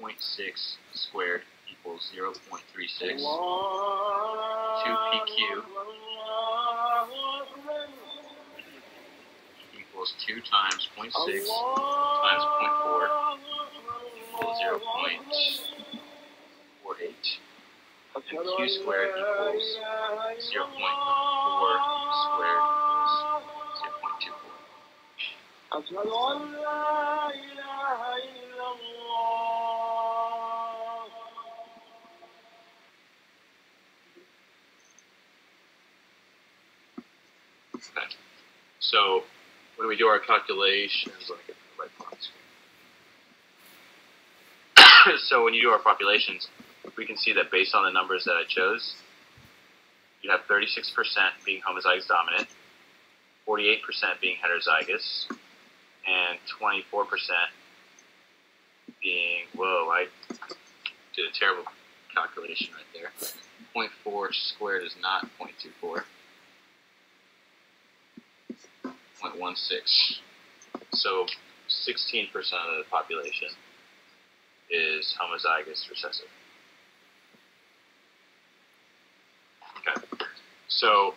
S1: 0.6 squared equals 0.36. 2PQ equals 2 times 0.6 times 0.4 equals 0.48. And Q squared equals 0.4 squared equals 0.24. Okay. So when we do our calculations, let me get the right part. So when you do our populations, we can see that based on the numbers that I chose, you have 36% being homozygous dominant, 48% being heterozygous, and 24% being, whoa, I did a terrible calculation right there. 0.4 squared is not 0.24. 0.16. So 16% of the population is homozygous recessive. Okay. So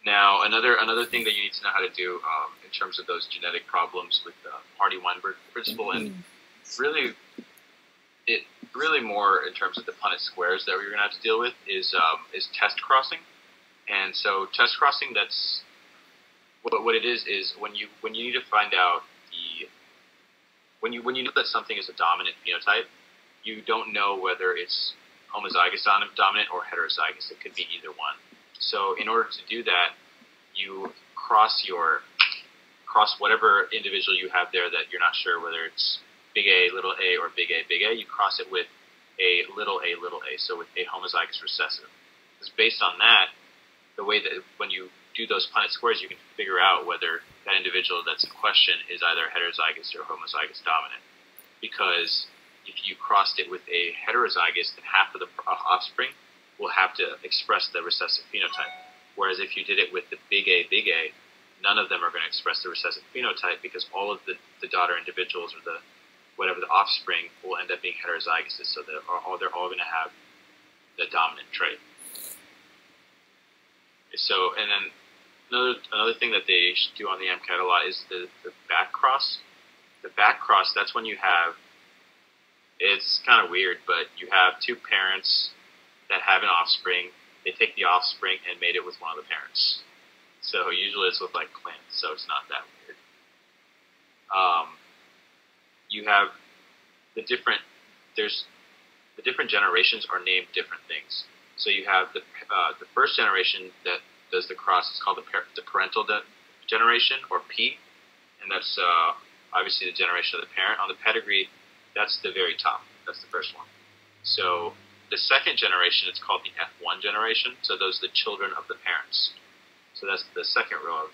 S1: now another thing that you need to know how to do in terms of those genetic problems with the Hardy-Weinberg principle, and really more in terms of the Punnett squares that we're going to have to deal with is test crossing. And so test crossing, that's what it is when you need to find out when you know that something is a dominant phenotype, you don't know whether it's homozygous dominant or heterozygous. It could be either one. So in order to do that, you cross whatever individual you have there that you're not sure whether it's big A, little a, or big A, big A. You cross it with a, little a, so with a homozygous recessive. Because based on that, the way that when you do those Punnett squares, you can figure out whether that individual that's in question is either heterozygous or homozygous dominant. Because if you crossed it with a heterozygous, then half of the offspring will have to express the recessive phenotype. Whereas if you did it with the big A, none of them are going to express the recessive phenotype because all of the daughter individuals or the offspring will end up being heterozygous, so they're all going to have the dominant trait. So, and then another thing that they do on the MCAT a lot is the back cross. The back cross, that's when you have, it's kind of weird, but you have two parents that have an offspring. They take the offspring and mate it with one of the parents. So usually it's with like twins, so it's not that weird. You have the different generations are named different things. So you have the first generation that does the cross. It's called the parental generation, or P, and that's obviously the generation of the parent. On the pedigree, that's the very top. That's the first one. So the second generation, it's called the F1 generation. So those are the children of the parents. So that's the second row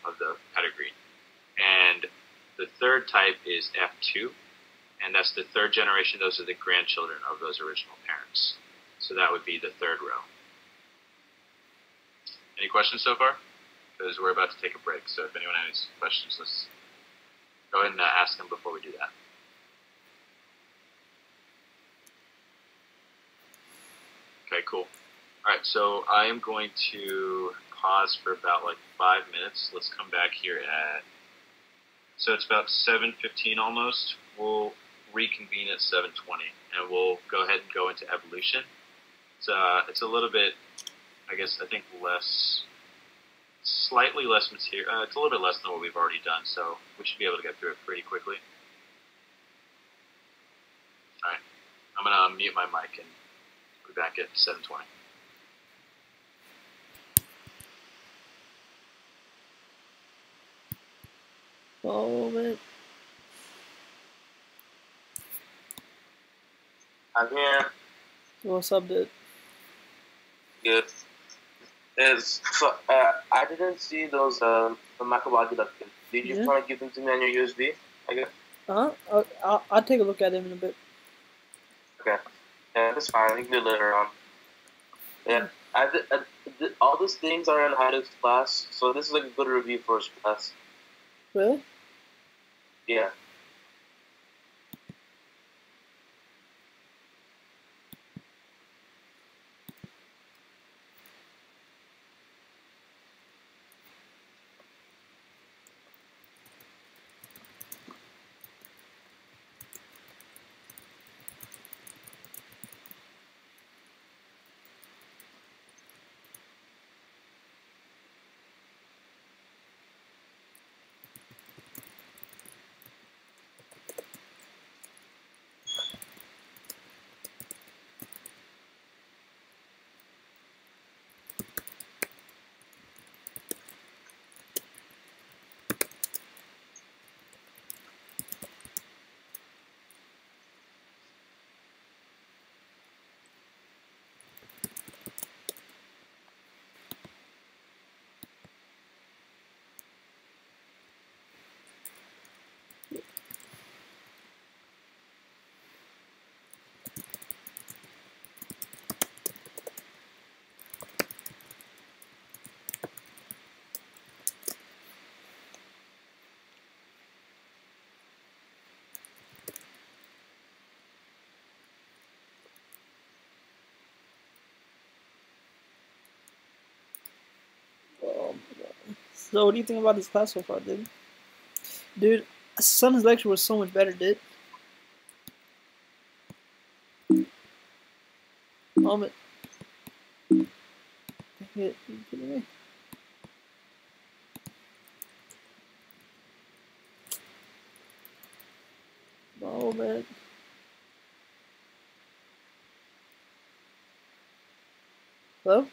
S1: of the pedigree. And the third type is F2, and that's the third generation. Those are the grandchildren of those original parents. So that would be the third row. Any questions so far? Because we're about to take a break. So if anyone has questions, let's go ahead and ask them before we do that. Okay, cool. All right, so I am going to pause for about like 5 minutes. Let's come back here at, so it's about 7:15 almost. We'll reconvene at 7:20, and we'll go ahead and go into evolution. It's a little bit, I think slightly less material. It's a little bit less than what we've already done, so we should be able to get through it pretty quickly. All right, I'm going to mute my mic and be back at 7:20.
S3: Moment.
S4: I'm here.
S3: What's up, dude?
S4: Good. So, I didn't see those the Macabaki documents. Did you want to give them to me on your USB? I guess.
S3: I'll take a look at them in a bit.
S4: Okay. Yeah, that's fine. You can do it later on. Yeah. All these things are in Heidel's class, so this is like a good review for his class.
S3: Really?
S4: Yeah.
S3: So what do you think about this class so far, dude? Dude, Sun's lecture was so much better, dude. Moment. Dang it, are you kidding me? Moment. Hello?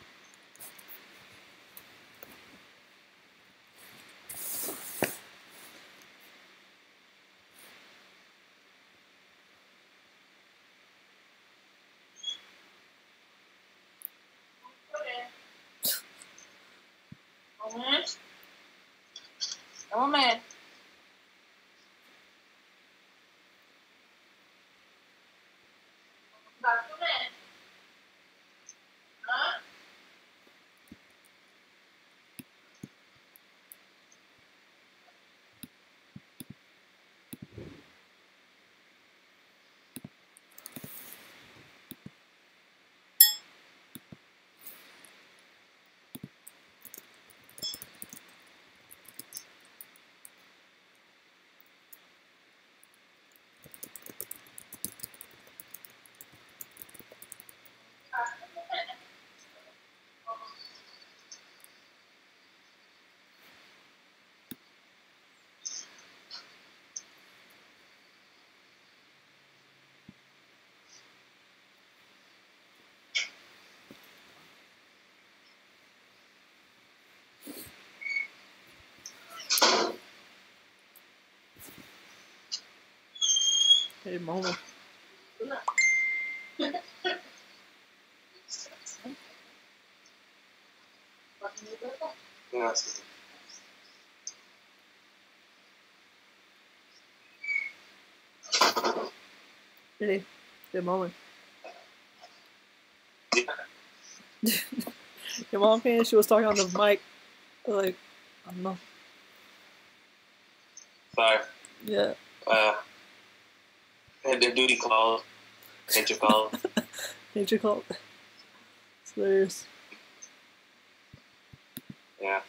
S5: Moment.
S3: Hey, Moment.
S4: Yes.
S3: Hey, good moment. Your mom came, she was talking on the mic, like, I don't know.
S4: Sorry.
S3: Yeah.
S4: And the duty call. Nature call.
S3: Nature call. It's hilarious.
S4: Yeah.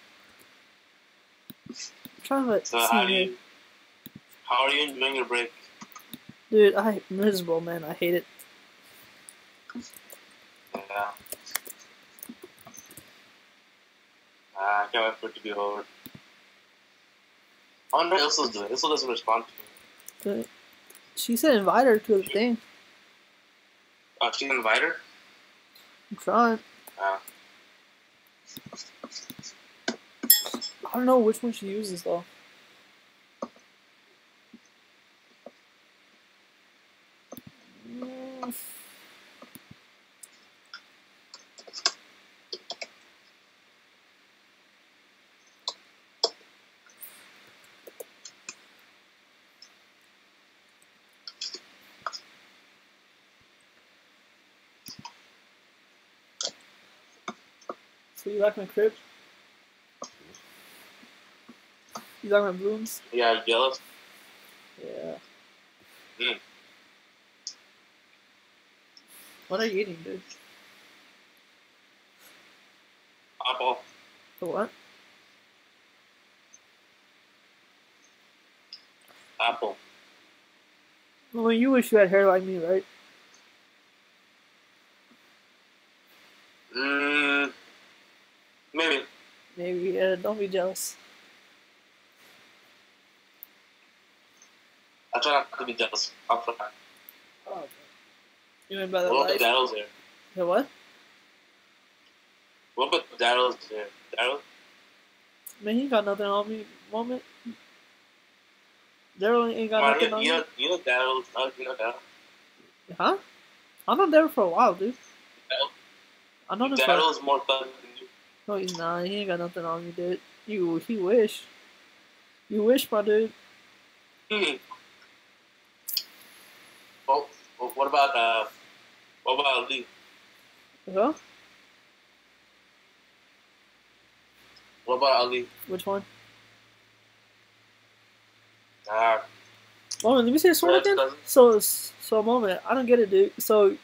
S3: I'm trying to
S4: So
S3: see
S4: how are you enjoying your break?
S3: Dude, I'm miserable, man. I hate it.
S4: Yeah. I can't wait for it to be over. I wonder what Ilsa's doing. Ilsa doesn't respond to me.
S3: But she said invite her to the thing.
S4: Oh, she didn't invite her?
S3: I'm trying. I don't know which one she uses, though. So you like my crib? You like my blooms?
S4: Yeah, you jealous?
S3: Yeah.
S4: Mm.
S3: What are you eating, dude?
S4: Apple.
S3: The what?
S4: Apple.
S3: Well, you wish you had hair like me, right?
S4: Maybe.
S3: Maybe, yeah, don't be jealous.
S4: I try not to be jealous. I'll try.
S3: Oh, okay. You mean by the
S4: What
S3: life?
S4: about Daryl's there?
S3: The what?
S4: What about Daryl's there? Daryl?
S3: Man, he got nothing on me, moment. Daryl ain't got nothing on me.
S4: You know Daryl? You know Daryl?
S3: Huh? I know Daryl for a while, dude. I know him for...
S4: Daryl's more fun than you.
S3: No, he's not. He ain't got nothing on me, dude. He wish. You wish, my dude.
S4: Oh, what about Ali?
S3: Huh?
S4: What about Ali?
S3: Which one?
S4: Ah,
S3: Oh, let me see the sword again. So a moment. I don't get it, dude. So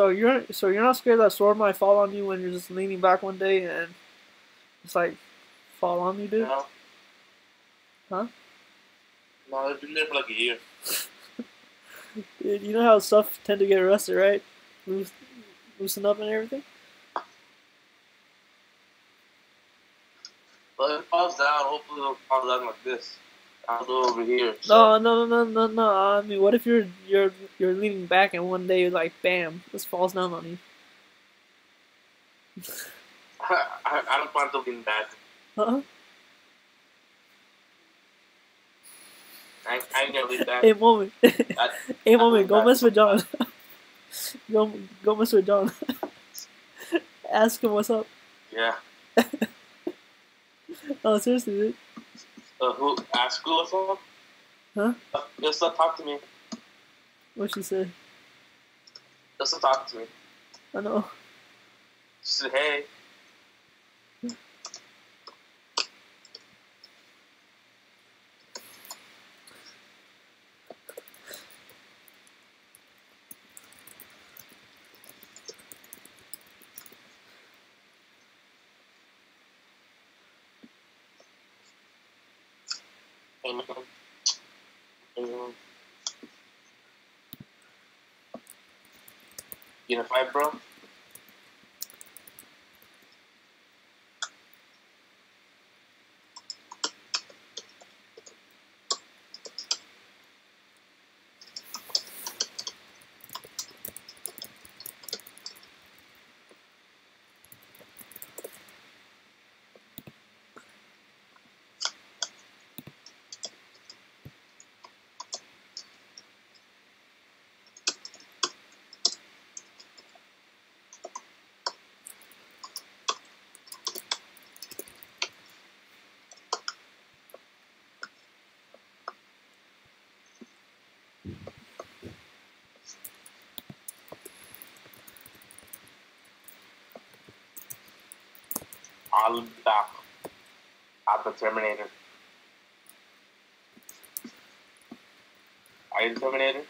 S3: you're not scared that sword might fall on you when you're just leaning back one day and it's like fall on you, dude?
S4: no.
S3: Huh?
S4: No, I've been there for like a year.
S3: Dude, you know how stuff tend to get rusted, right? Loosen up and everything.
S4: But if it falls down, hopefully it'll fall down like this. I'll go over here.
S3: So. No. I mean, what if you're leaning back and one day like bam, this falls down on you?
S4: I don't plan to lean back.
S3: Huh?
S4: I ain't gonna lean back.
S3: Hey, moment. Hey, moment. Go mess with John. Go mess with John. Ask him what's up.
S4: Yeah.
S3: Oh, seriously, dude.
S4: Who? Ask who what's up?
S3: Huh?
S4: Just talk to me.
S3: What she said?
S4: Just talk to me.
S3: I know.
S4: She said, hey. You in a fight, bro? I'll be back. At the Terminator. Are you the Terminator?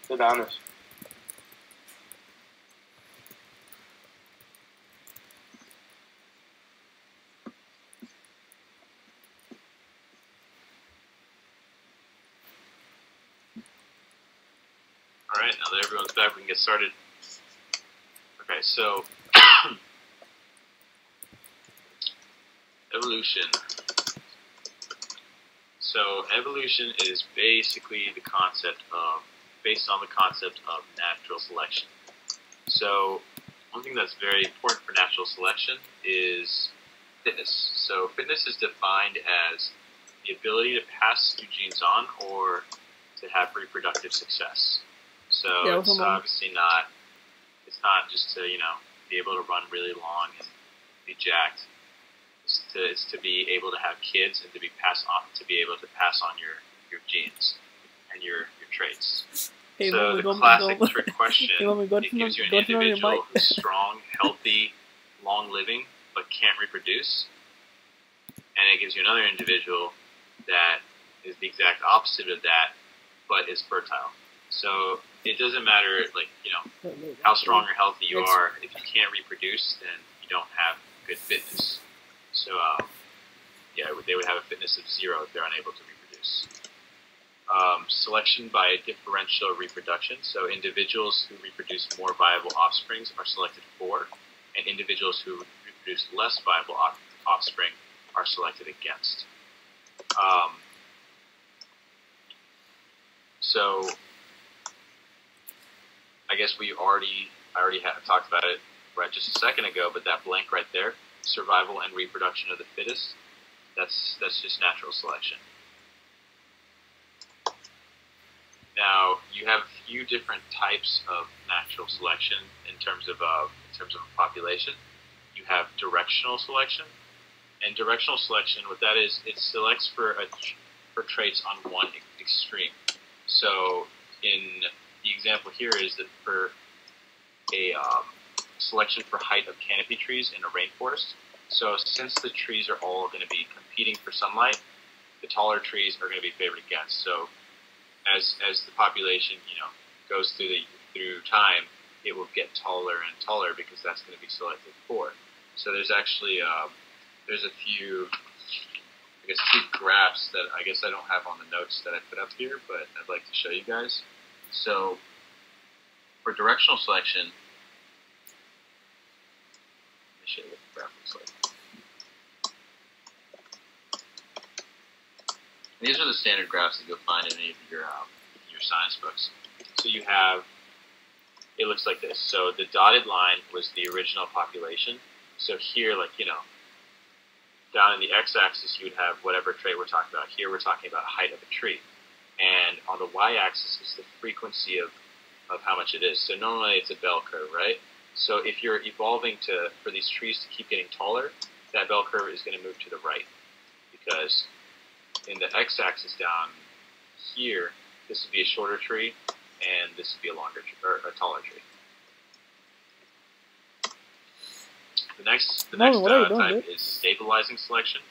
S4: Sit down.
S1: Alright, now that everyone's back, we can get started. Okay, so evolution. So evolution is basically the concept of, based on the concept of natural selection. So one thing that's very important for natural selection is fitness. So fitness is defined as the ability to pass your genes on or to have reproductive success. So yeah, it's obviously not, it's not just to, be able to run really long and be jacked. It's to be able to have kids and to be able to pass on your genes and your traits.
S3: Hey,
S1: so the classic trick question, it gives you an individual who's strong, healthy, long living, but can't reproduce. And it gives you another individual that is the exact opposite of that, but is fertile. So it doesn't matter, how strong or healthy you are. If you can't reproduce, then you don't have good fitness. So, they would have a fitness of 0 if they're unable to reproduce. Selection by differential reproduction. So individuals who reproduce more viable offspring are selected for, and individuals who reproduce less viable offspring are selected against. So I guess I already talked about it right just a second ago, but that blank right there, survival and reproduction of the fittest, that's just natural selection. Now, you have a few different types of natural selection in terms of a population. You have directional selection, and directional selection, what that is, it selects for traits on one extreme. So, in the example here is that for a selection for height of canopy trees in a rainforest. So, since the trees are all going to be competing for sunlight, the taller trees are going to be favored against. So, as the population, goes through time, it will get taller and taller because that's going to be selected for. So there's actually there's a few, I guess, two graphs that I guess I don't have on the notes that I put up here, but I'd like to show you guys. So for directional selection, let me show you what the graph looks like. These are the standard graphs that you'll find in any of your science books. So you have, it looks like this. So the dotted line was the original population. So here, like, you know, down in the x-axis, you would have whatever trait we're talking about. Here we're talking about height of a tree. And on the y-axis is the frequency of how much it is. So normally it's a bell curve, right? So if you're evolving for these trees to keep getting taller, that bell curve is going to move to the right. Because in the x-axis down here, this would be a shorter tree, and this would be a longer tree, or a taller tree. The next type is stabilizing selection.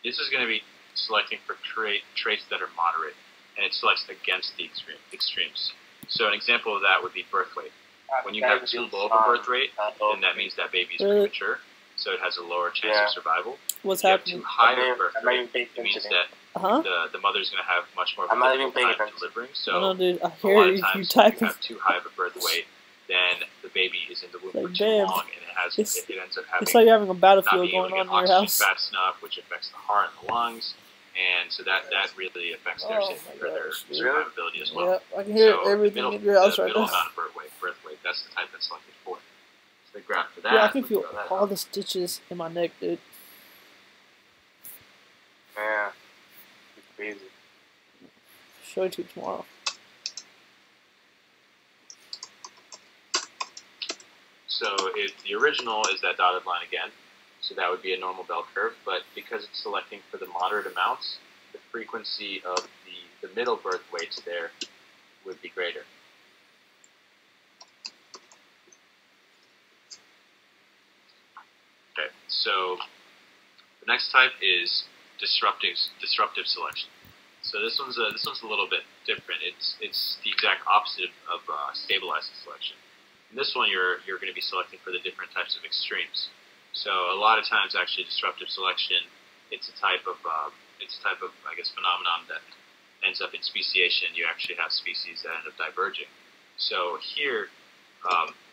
S1: This is going to be selecting for traits that are moderate, and it selects against the extremes. So an example of that would be birth weight. When you have too low of a birth rate, then that means that baby is premature, so it has a lower chance of survival.
S3: What's
S1: happening?
S3: happening?
S1: Too high of a birth rate, it means that the mother's going to have much more of a difficult time delivering. So
S3: I know, dude. I
S1: a
S3: hear
S1: lot of
S3: you
S1: times, if
S3: typing.
S1: you have too high of a birth weight, then the baby is in the womb for too long, and it ends up having
S3: it's like you're having a
S1: not
S3: battlefield
S1: being able
S3: going
S1: to
S3: on
S1: get
S3: in your
S1: oxygen
S3: house.
S1: fast enough, which affects the heart and the lungs, and so that really affects their safety or their survivability as well.
S3: Yeah, I can hear
S1: So
S3: everything in your house
S1: the
S3: right
S1: middle
S3: now.
S1: amount of birth weight, that's the type that's selected for. So the graph for that.
S3: Yeah, I can feel
S1: that
S3: all
S1: up.
S3: the stitches in my neck, dude.
S4: Yeah, it's crazy.
S3: Show it to you tomorrow.
S1: So if the original is that dotted line again, so that would be a normal bell curve, but because it's selecting for the moderate amounts, the frequency of the middle birth weights there would be greater. Okay, so the next type is disruptive selection. So this one's a little bit different. It's the exact opposite of stabilizing selection. In this one, you're going to be selecting for the different types of extremes. So a lot of times, actually, disruptive selection, it's a type of I guess phenomenon that ends up in speciation. You actually have species that end up diverging. So here,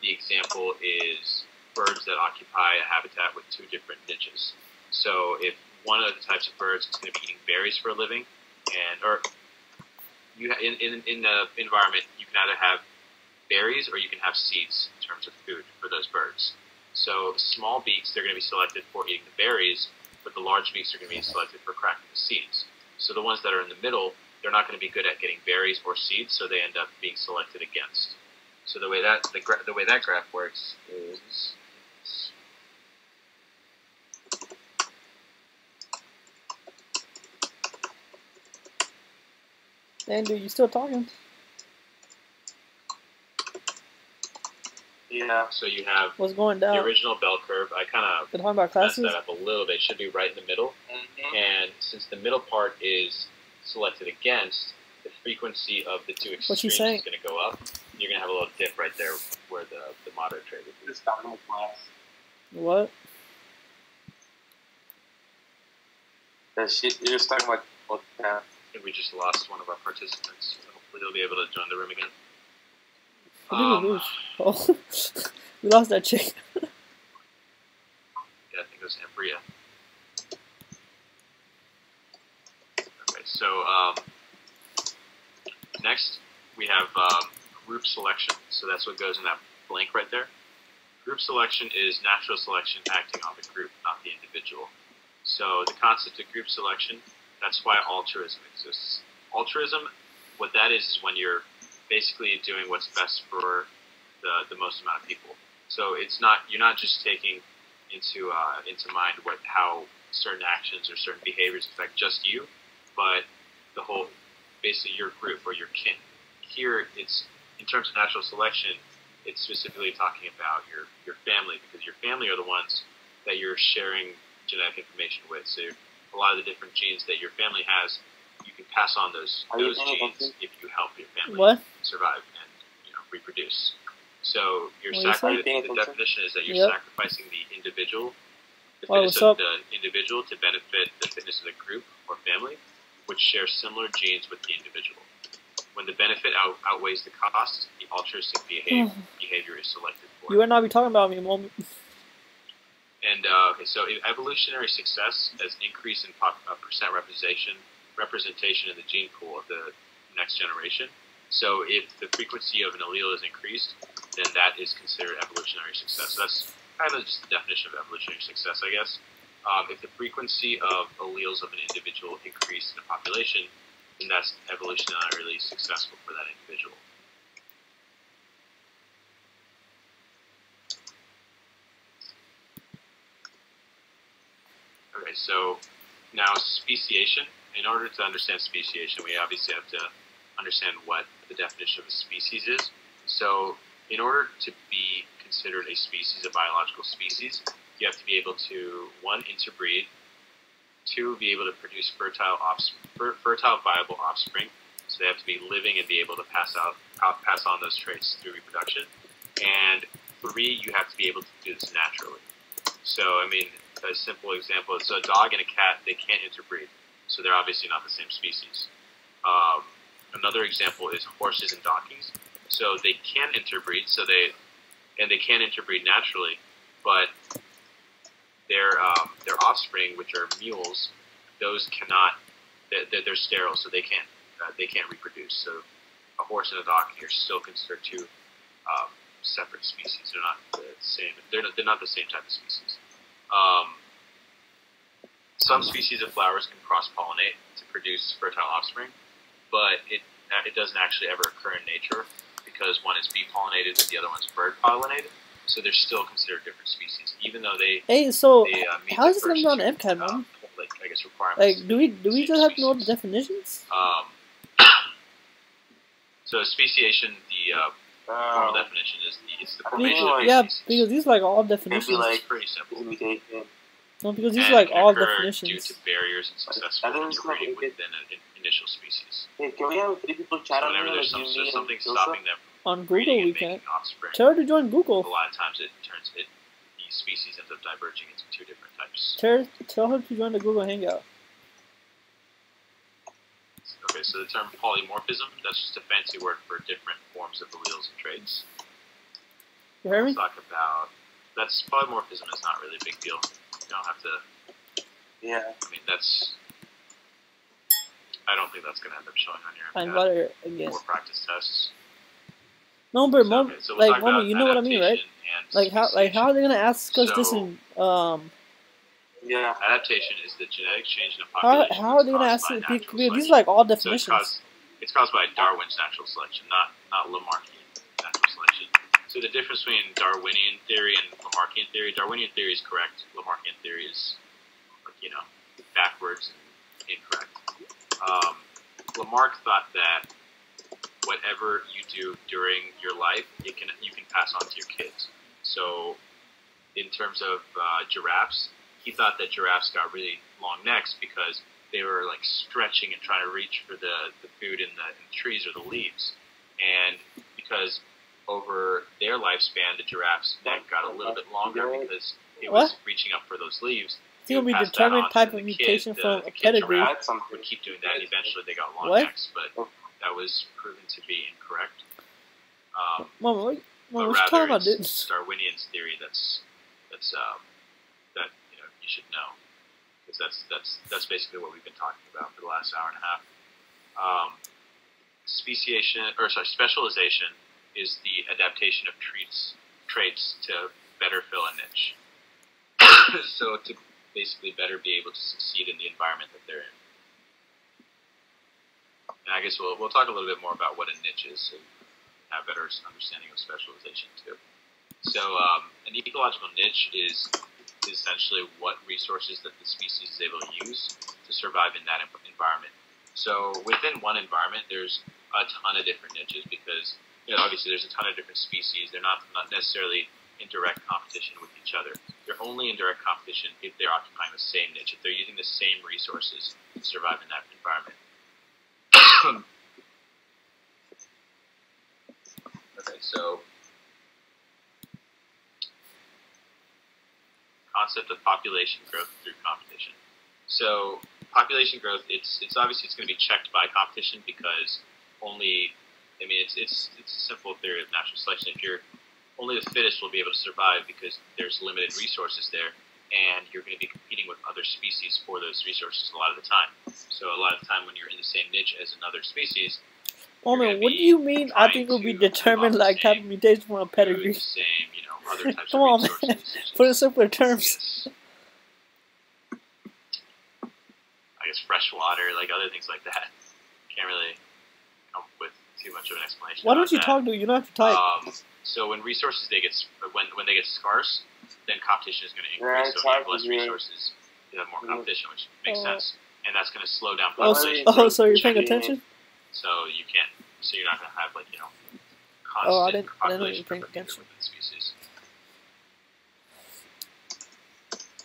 S1: the example is birds that occupy a habitat with two different niches. So if one of the types of birds is going to be eating berries for a living, in the environment, you can either have berries or you can have seeds in terms of food for those birds. So small beaks, they're going to be selected for eating the berries, but the large beaks are going to be selected for cracking the seeds. So the ones that are in the middle, they're not going to be good at getting berries or seeds, so they end up being selected against. So the way that graph works is.
S3: Dude, you still talking?
S4: Yeah.
S1: So you have
S3: What's going down?
S1: the original bell curve. I kind of
S3: Been talking about
S1: messed
S3: classes?
S1: that up a little bit. It should be right in the middle. And since the middle part is selected against, the frequency of the two extremes is going to go up. You're going to have a little dip right there where the moderate trait would be.
S4: This dominant class.
S3: What?
S4: That shit, you're just talking like, what the
S1: I think we just lost one of our participants. So hopefully they'll be able to join the room again.
S3: What did we lose? Oh, we lost that chick.
S1: Yeah, I think it was Ambria. Okay, so next we have group selection. So that's what goes in that blank right there. Group selection is natural selection acting on the group, not the individual. So the concept of group selection, that's why altruism exists. Altruism, what that is when you're basically doing what's best for the most amount of people. So you're not just taking into mind how certain actions or certain behaviors affect just you, but the whole, basically your group or your kin. Here, it's in terms of natural selection, it's specifically talking about your family, because your family are the ones that you're sharing genetic information with. So a lot of the different genes that your family has, you can pass on those genes if you help your family survive. And reproduce. So the definition is that you're
S3: Yep.
S1: sacrificing the individual, the
S3: Oh,
S1: fitness of the individual to benefit the fitness of the group or family, which share similar genes with the individual. When the benefit outweighs the cost, the altruistic behavior is selected for.
S3: You would not be talking about me, Mom.
S1: And okay, so evolutionary success as an increase in percent representation in the gene pool of the next generation. So if the frequency of an allele is increased, then that is considered evolutionary success. So that's kind of just the definition of evolutionary success, I guess. If the frequency of alleles of an individual increase in the population, then that's evolutionarily successful for that individual. Okay, so now speciation. In order to understand speciation, we obviously have to understand what the definition of a species is. So in order to be considered a species, a biological species, you have to be able to, 1, interbreed, 2, be able to produce fertile, viable offspring. So they have to be living and be able to pass on those traits through reproduction. And 3, you have to be able to do this naturally. So, I mean, a simple example is a dog and a cat, they can't interbreed. So they're obviously not the same species. Another example is horses and donkeys. So they can interbreed, and they can interbreed naturally, but their offspring, which are mules, those cannot. They're sterile, so they can't reproduce. So a horse and a donkey are still considered two separate species. They're not the same. They're not the same type of species. Some species of flowers can cross-pollinate to produce fertile offspring, but it doesn't actually ever occur in nature because one is bee-pollinated and the other one's bird-pollinated. So they're still considered different species, even though they.
S3: Hey, so
S1: meet
S3: how is
S1: the
S3: this going to be on
S1: first
S3: MCAT, man?
S1: like I guess requirements.
S3: Like, do we just have to know the definitions?
S1: So speciation, the formal definition is it's the formation of
S3: Yeah,
S1: species.
S3: because these are like all definitions.
S4: Maybe like
S1: Pretty simple.
S3: No, because these
S1: And
S3: are like
S1: it can
S3: all
S1: occur
S3: definitions.
S1: due to barriers and successful interbreeding within an initial species.
S4: Hey, can we have 3 people chat
S1: So
S4: on
S1: whenever
S4: here?
S1: there's
S4: Like you, me,
S1: something
S4: and Ilsa?
S1: stopping them
S3: On
S1: from
S3: Google,
S1: breeding
S3: we
S1: and making
S3: can't.
S1: offspring,
S3: Tell her to join
S1: a
S3: Google.
S1: lot of times the species ends up diverging into 2 different types.
S3: Tell her to join the Google Hangout.
S1: Okay, so the term polymorphism, that's just a fancy word for different forms of alleles and traits.
S3: You heard me?
S1: Let's talk about, polymorphism is not really a big deal. You don't have to,
S4: Yeah.
S1: I mean, I don't think that's going to end up showing on your
S3: I invited her again.
S1: more practice tests.
S3: No, but
S1: So,
S3: Mom,
S1: okay, so we'll talk about
S3: you know what I mean, right?
S1: adaptation and
S3: Like how are they gonna ask us this
S1: So-
S3: in
S4: Yeah.
S1: Adaptation is the genetic change in a population.
S3: how are they gonna ask
S1: caused
S3: it?
S1: by natural
S3: These are
S1: selection.
S3: like all
S1: So
S3: definitions.
S1: it's caused by Darwin's natural selection, not Lamarckian natural selection. So the difference between Darwinian theory and Lamarckian theory, Darwinian theory is correct. Lamarckian theory is, backwards and incorrect. Lamarck thought that whatever you do during your life, you can pass on to your kids. So in terms of giraffes, he thought that giraffes got really long necks because they were like stretching and trying to reach for the food in the trees or the leaves. And because over their lifespan, the giraffe's neck got a little bit longer because it was reaching up for those leaves.
S3: It's gonna be
S1: Pass that
S3: determined
S1: on,
S3: type
S1: and
S3: of
S1: the
S3: mutation
S1: kid,
S3: from
S1: the
S3: a
S1: kid
S3: pedigree.
S1: giraffe
S4: That's something.
S1: would keep doing that, and eventually they got long
S3: What?
S1: necks, but that was proven to be incorrect.
S3: Mom, what
S1: But
S3: you talking
S1: rather,
S3: about, dude?
S1: it's Darwinian's theory that you should know, because that's basically what we've been talking about for the last hour and a half. Specialization is the adaptation of traits to better fill a niche. So to basically better be able to succeed in the environment that they're in. And I guess we'll talk a little bit more about what a niche is, so you have a better understanding of specialization too. So an ecological niche is essentially what resources that the species is able to use to survive in that environment. So within one environment, there's a ton of different niches because obviously there's a ton of different species. They're not necessarily in direct competition with each other. They're only in direct competition if they're occupying the same niche, if they're using the same resources to survive in that environment. Okay, So, concept of population growth through competition. So, population growth, it's obviously it's going to be checked by competition because it's a simple theory of natural selection. If you're only the fittest will be able to survive because there's limited resources there, and you're going to be competing with other species for those resources a lot of the time. So a lot of the time when you're in the same niche as another species.
S3: Oh man, what do you mean? I think it will be determined like type of mutation from a pedigree.
S1: The same, other types
S3: Come
S1: of
S3: on,
S1: resources.
S3: man. Put it in simpler terms.
S1: I guess fresh water, like other things like that. Can't really come up with too much of an explanation.
S3: Why don't you talk to? You don't have to type.
S1: So when resources when they get scarce, then competition is going to increase. So when you have less resources, you have more competition, which makes sense, and that's going to slow down population.
S3: So you're paying attention?
S1: So you can't. So you're not going to have constant population
S3: paying attention.
S1: within species.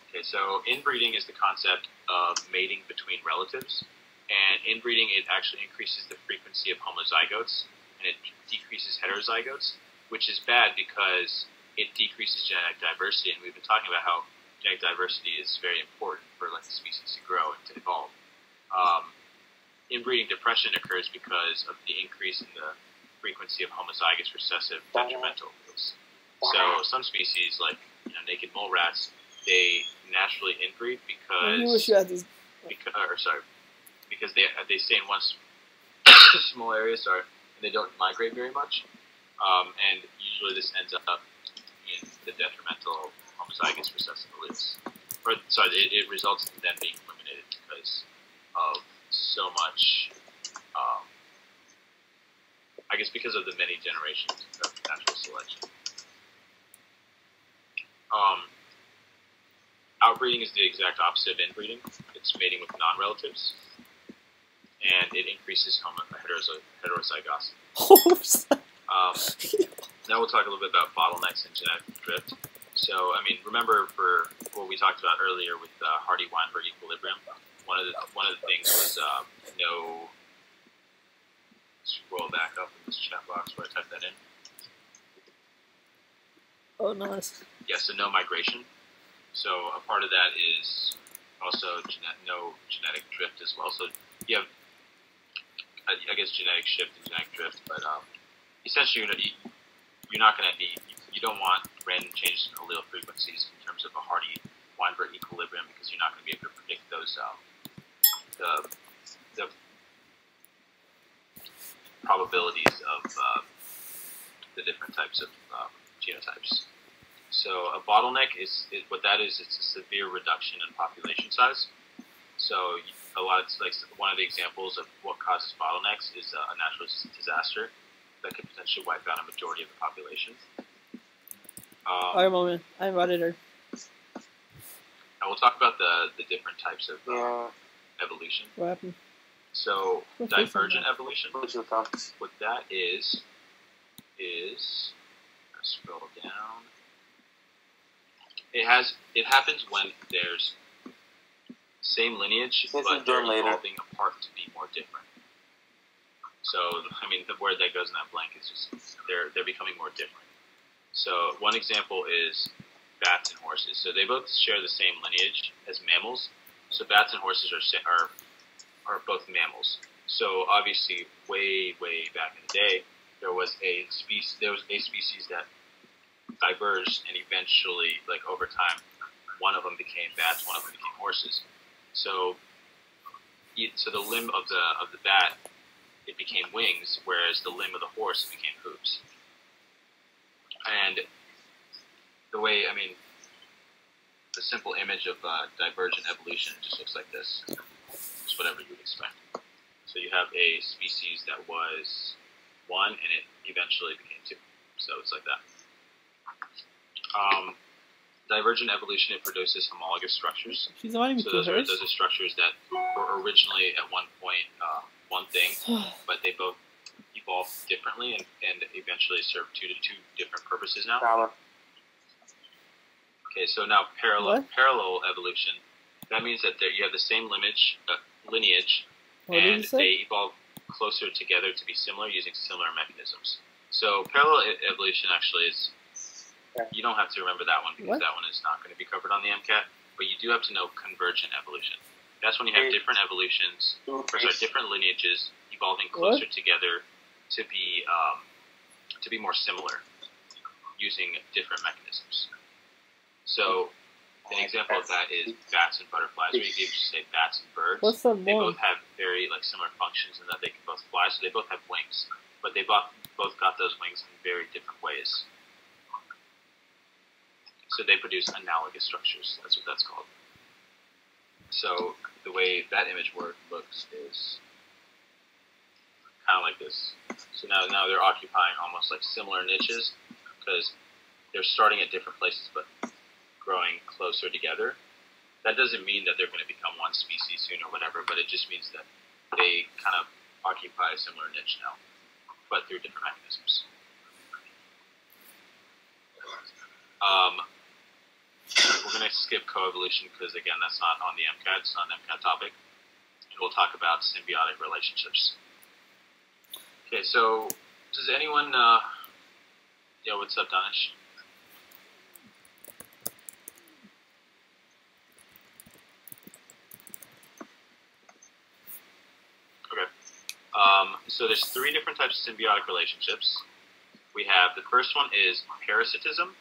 S1: Okay, so inbreeding is the concept of mating between relatives, and inbreeding it actually increases the frequency of homozygotes, and it decreases heterozygotes, which is bad because it decreases genetic diversity, and we've been talking about how genetic diversity is very important for the species to grow and to evolve. Inbreeding depression occurs because of the increase in the frequency of homozygous recessive detrimental alleles. So some species, like naked mole rats, they naturally inbreed because they stay in one small area, and they don't migrate very much. And usually this ends up in the detrimental homozygous recessive alleles. It results in them being eliminated because of so much, I guess because of the many generations of natural selection. Outbreeding is the exact opposite of inbreeding. It's mating with non-relatives, and it increases heterozygosity. Now we'll talk a little bit about bottlenecks and genetic drift. So, remember for what we talked about earlier with Hardy-Weinberg equilibrium, one of the things was no. Scroll back up in this chat box where I typed that in.
S3: Oh, nice.
S1: Yeah, so no migration. So a part of that is also no genetic drift as well. So you have, I guess, genetic shift and genetic drift, but essentially you're not going to be. You don't want random changes in allele frequencies in terms of a Hardy-Weinberg equilibrium because you're not going to be able to predict those the probabilities of the different types of genotypes. So a bottleneck is what that is. It's a severe reduction in population size. So one of the examples of what causes bottlenecks is a natural disaster that could potentially wipe out a majority of the population.
S3: Wait a moment. I invited her.
S1: Now we'll talk about the different types of evolution.
S3: What happened?
S1: So divergent evolution. What that is scroll down. It happens when there's same lineage, but they're evolving apart to be more different. So the word that goes in that blank is just they're becoming more different. So one example is bats and horses. So they both share the same lineage as mammals. So bats and horses are both mammals. So obviously, way back in the day, there was a species that diverged, and eventually, over time, one of them became bats, one of them became horses. So the limb of the bat, it became wings, whereas the limb of the horse became hooves. And the way, the simple image of divergent evolution just looks like this. Just whatever you would expect. So you have a species that was one, and it eventually became two. So it's like that. Divergent evolution, it produces homologous structures.
S3: She's not even
S1: so those are structures that were originally at one point one thing, but they both evolved differently and eventually serve two different purposes now. Okay, so now parallel evolution. That means that you have the same lineage, and they evolve closer together to be similar using similar mechanisms. So parallel evolution actually is, you don't have to remember that one because that one is not going to be covered on the MCAT, but you do have to know convergent evolution. That's when you have different evolutions, different lineages evolving closer together to be more similar using different mechanisms. So an example of that is bats and butterflies, where you could just say bats and birds.
S3: What's the
S1: They both have very similar functions in that they can both fly, so they both have wings, but they both got those wings in very different ways. So they produce analogous structures. That's what that's called. So the way that image looks is kind of like this. So now they're occupying almost like similar niches because they're starting at different places, but growing closer together. That doesn't mean that they're going to become one species soon or whatever, but it just means that they kind of occupy a similar niche now, but through different mechanisms. We're going to skip coevolution because, again, that's not on the MCAT. It's not an MCAT topic. And we'll talk about symbiotic relationships. Okay, so does anyone... Yo, what's up, Danish? So there's 3 different types of symbiotic relationships. We have, the first one is parasitism.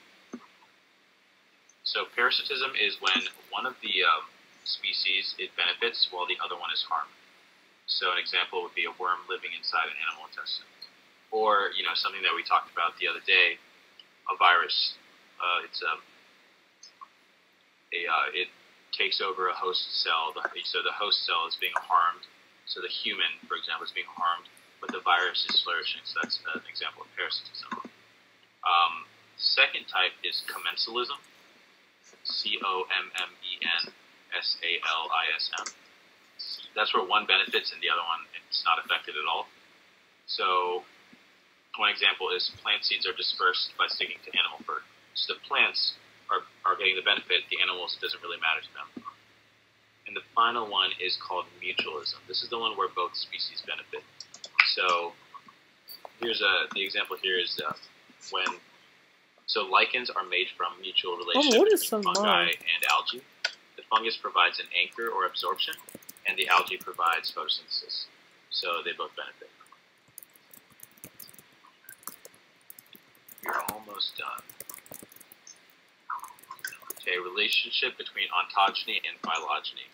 S1: So parasitism is when one of the species, it benefits while the other one is harmed. So an example would be a worm living inside an animal intestine. Or, something that we talked about the other day, a virus. It takes over a host cell. So the host cell is being harmed. So the human, for example, is being harmed, but the virus is flourishing. So that's an example of parasitism. Second type is commensalism. COMMENSALISM. That's where one benefits and the other one it's not affected at all. So one example is plant seeds are dispersed by sticking to animal fur. So the plants are getting the benefit, the animals doesn't really matter to them. And the final one is called mutualism. This is the one where both species benefit. So here's the example here is so lichens are made from mutual relationship between fungi and algae. The fungus provides an anchor or absorption, and the algae provides photosynthesis. So they both benefit. You're almost done. Okay, relationship between ontogeny and phylogeny.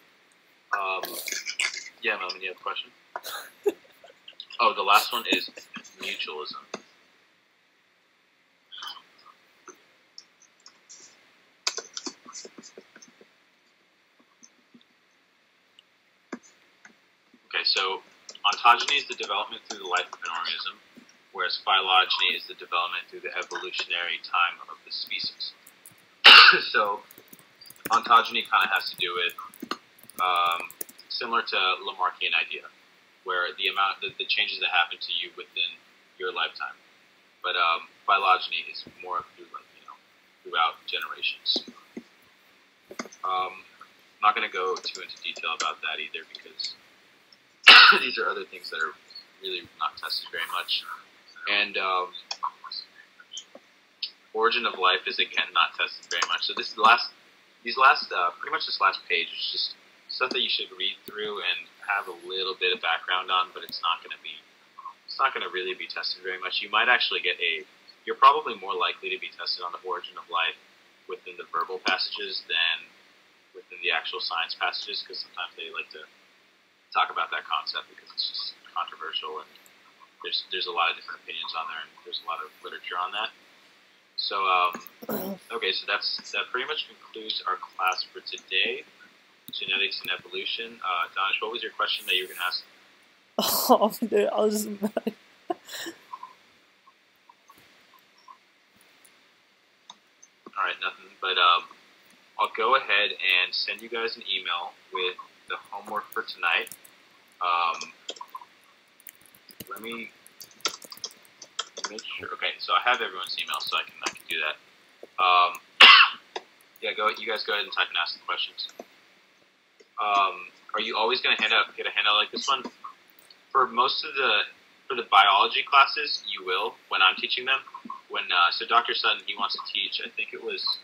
S1: Yeah, Melvin, you have a question? Oh, the last one is mutualism. Okay, so ontogeny is the development through the life of an organism, whereas phylogeny is the development through the evolutionary time of the species. So ontogeny kind of has to do with similar to Lamarckian idea, where the changes that happen to you within your lifetime. But phylogeny is more throughout generations. I'm not going to go too into detail about that either because these are other things that are really not tested very much. And origin of life is again not tested very much. So this is pretty much this last page is just stuff that you should read through and have a little bit of background on, but it's not going to really be tested very much. You might actually you're probably more likely to be tested on the origin of life within the verbal passages than within the actual science passages, because sometimes they like to talk about that concept because it's just controversial and there's a lot of different opinions on there and there's a lot of literature on that. So, okay, so that pretty much concludes our class for today. Genetics and evolution. Danish, what was your question that you were going to ask?
S3: Oh, dude, I was just mad.
S1: Alright, nothing, but I'll go ahead and send you guys an email with the homework for tonight. Let me make sure. Okay, so I have everyone's email, so I can do that. Yeah, you guys go ahead and type and ask the questions. Are you always going to get a handout like this one? For most of the For the biology classes, you will when I'm teaching them. So Dr. Sutton, he wants to teach. I think it was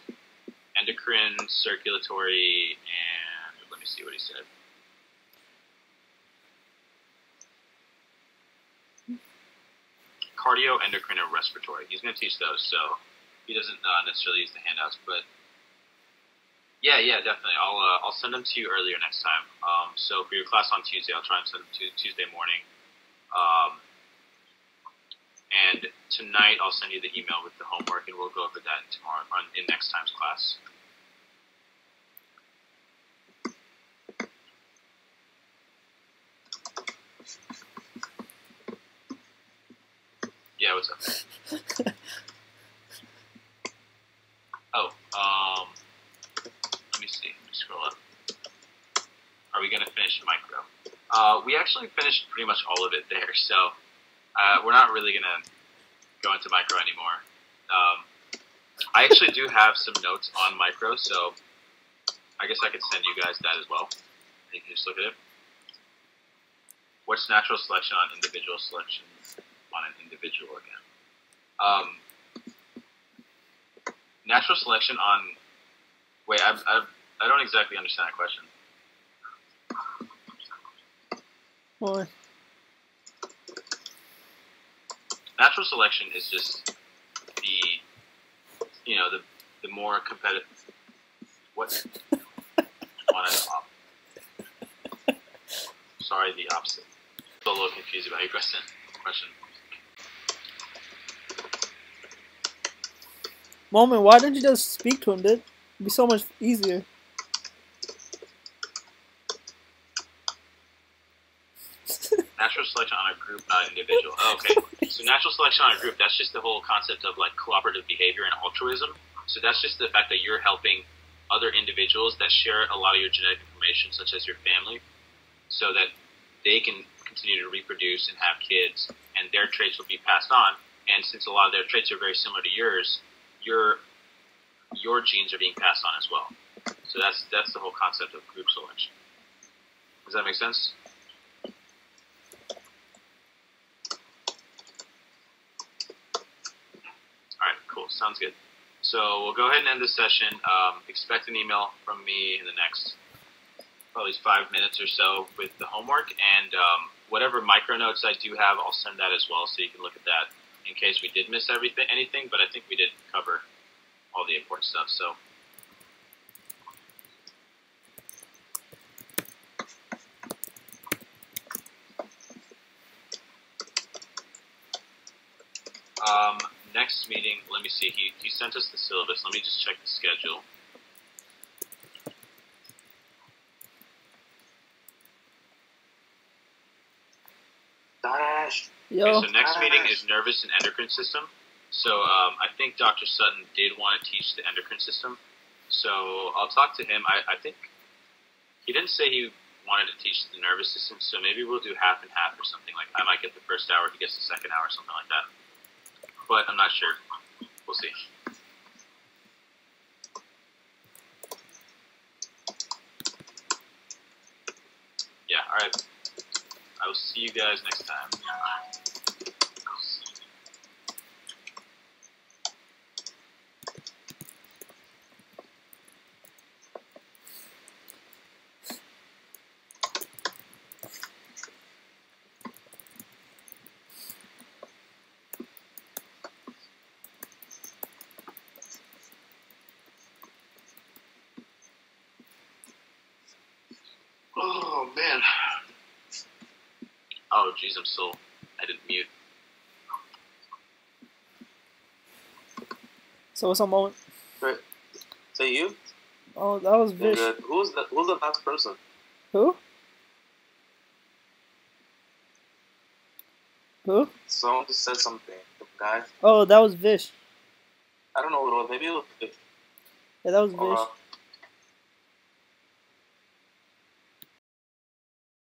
S1: endocrine, circulatory, and let me see what he said. Cardio, endocrine, and respiratory. He's going to teach those, so he doesn't necessarily use the handouts, but yeah, definitely. I'll send them to you earlier next time. So for your class on Tuesday, I'll try and send them to Tuesday morning. And tonight I'll send you the email with the homework, and we'll go over that tomorrow in next time's class. Yeah, what's up? Let me see. Let me scroll up. Are we going to finish micro? We actually finished pretty much all of it there, so we're not really going to go into micro anymore. I actually do have some notes on micro, so I guess I could send you guys that as well. You can just look at it. What's natural selection on individual selection on an individual again? Natural selection on... Wait, I don't exactly understand that question.
S3: Why?
S1: Natural selection is just the more competitive. What? Sorry, the opposite. Still a little confused about your question.
S3: Moment, why didn't you just speak to him, dude? It'd be so much easier.
S1: Natural selection on a group, not an individual. Oh, okay. So natural selection on a group, that's just the whole concept of like cooperative behavior and altruism. So that's just the fact that you're helping other individuals that share a lot of your genetic information, such as your family, so that they can continue to reproduce and have kids, and their traits will be passed on. And since a lot of their traits are very similar to yours, your genes are being passed on as well. So that's the whole concept of group selection. Does that make sense? Alright, cool. Sounds good. So we'll go ahead and end this session. Expect an email from me in the next probably 5 minutes or so with the homework, and whatever micro notes I do have, I'll send that as well, so you can look at that in case we did miss anything, but I think we did cover all the important stuff. So next meeting, let me see, he sent us the syllabus. Let me just check the schedule.
S3: Yo.
S1: Okay, so next meeting is nervous and endocrine system. So I think Dr. Sutton did want to teach the endocrine system. So I'll talk to him. I think he didn't say he wanted to teach the nervous system, so maybe we'll do half and half or something. Like I might get the first hour, he gets the second hour, something like that. But I'm not sure. We'll see. Yeah, alright. I will see you guys next time. Oh, man. Oh, jeez, I didn't mute.
S3: So what's up, Moment?
S4: Right. So you?
S3: Oh, that was Vish.
S4: Who's the last person?
S3: Who? Who?
S4: Someone just said something. The guy.
S3: Oh, that was Vish.
S4: I don't know what it was. Maybe it was.
S3: Yeah, that was Vish.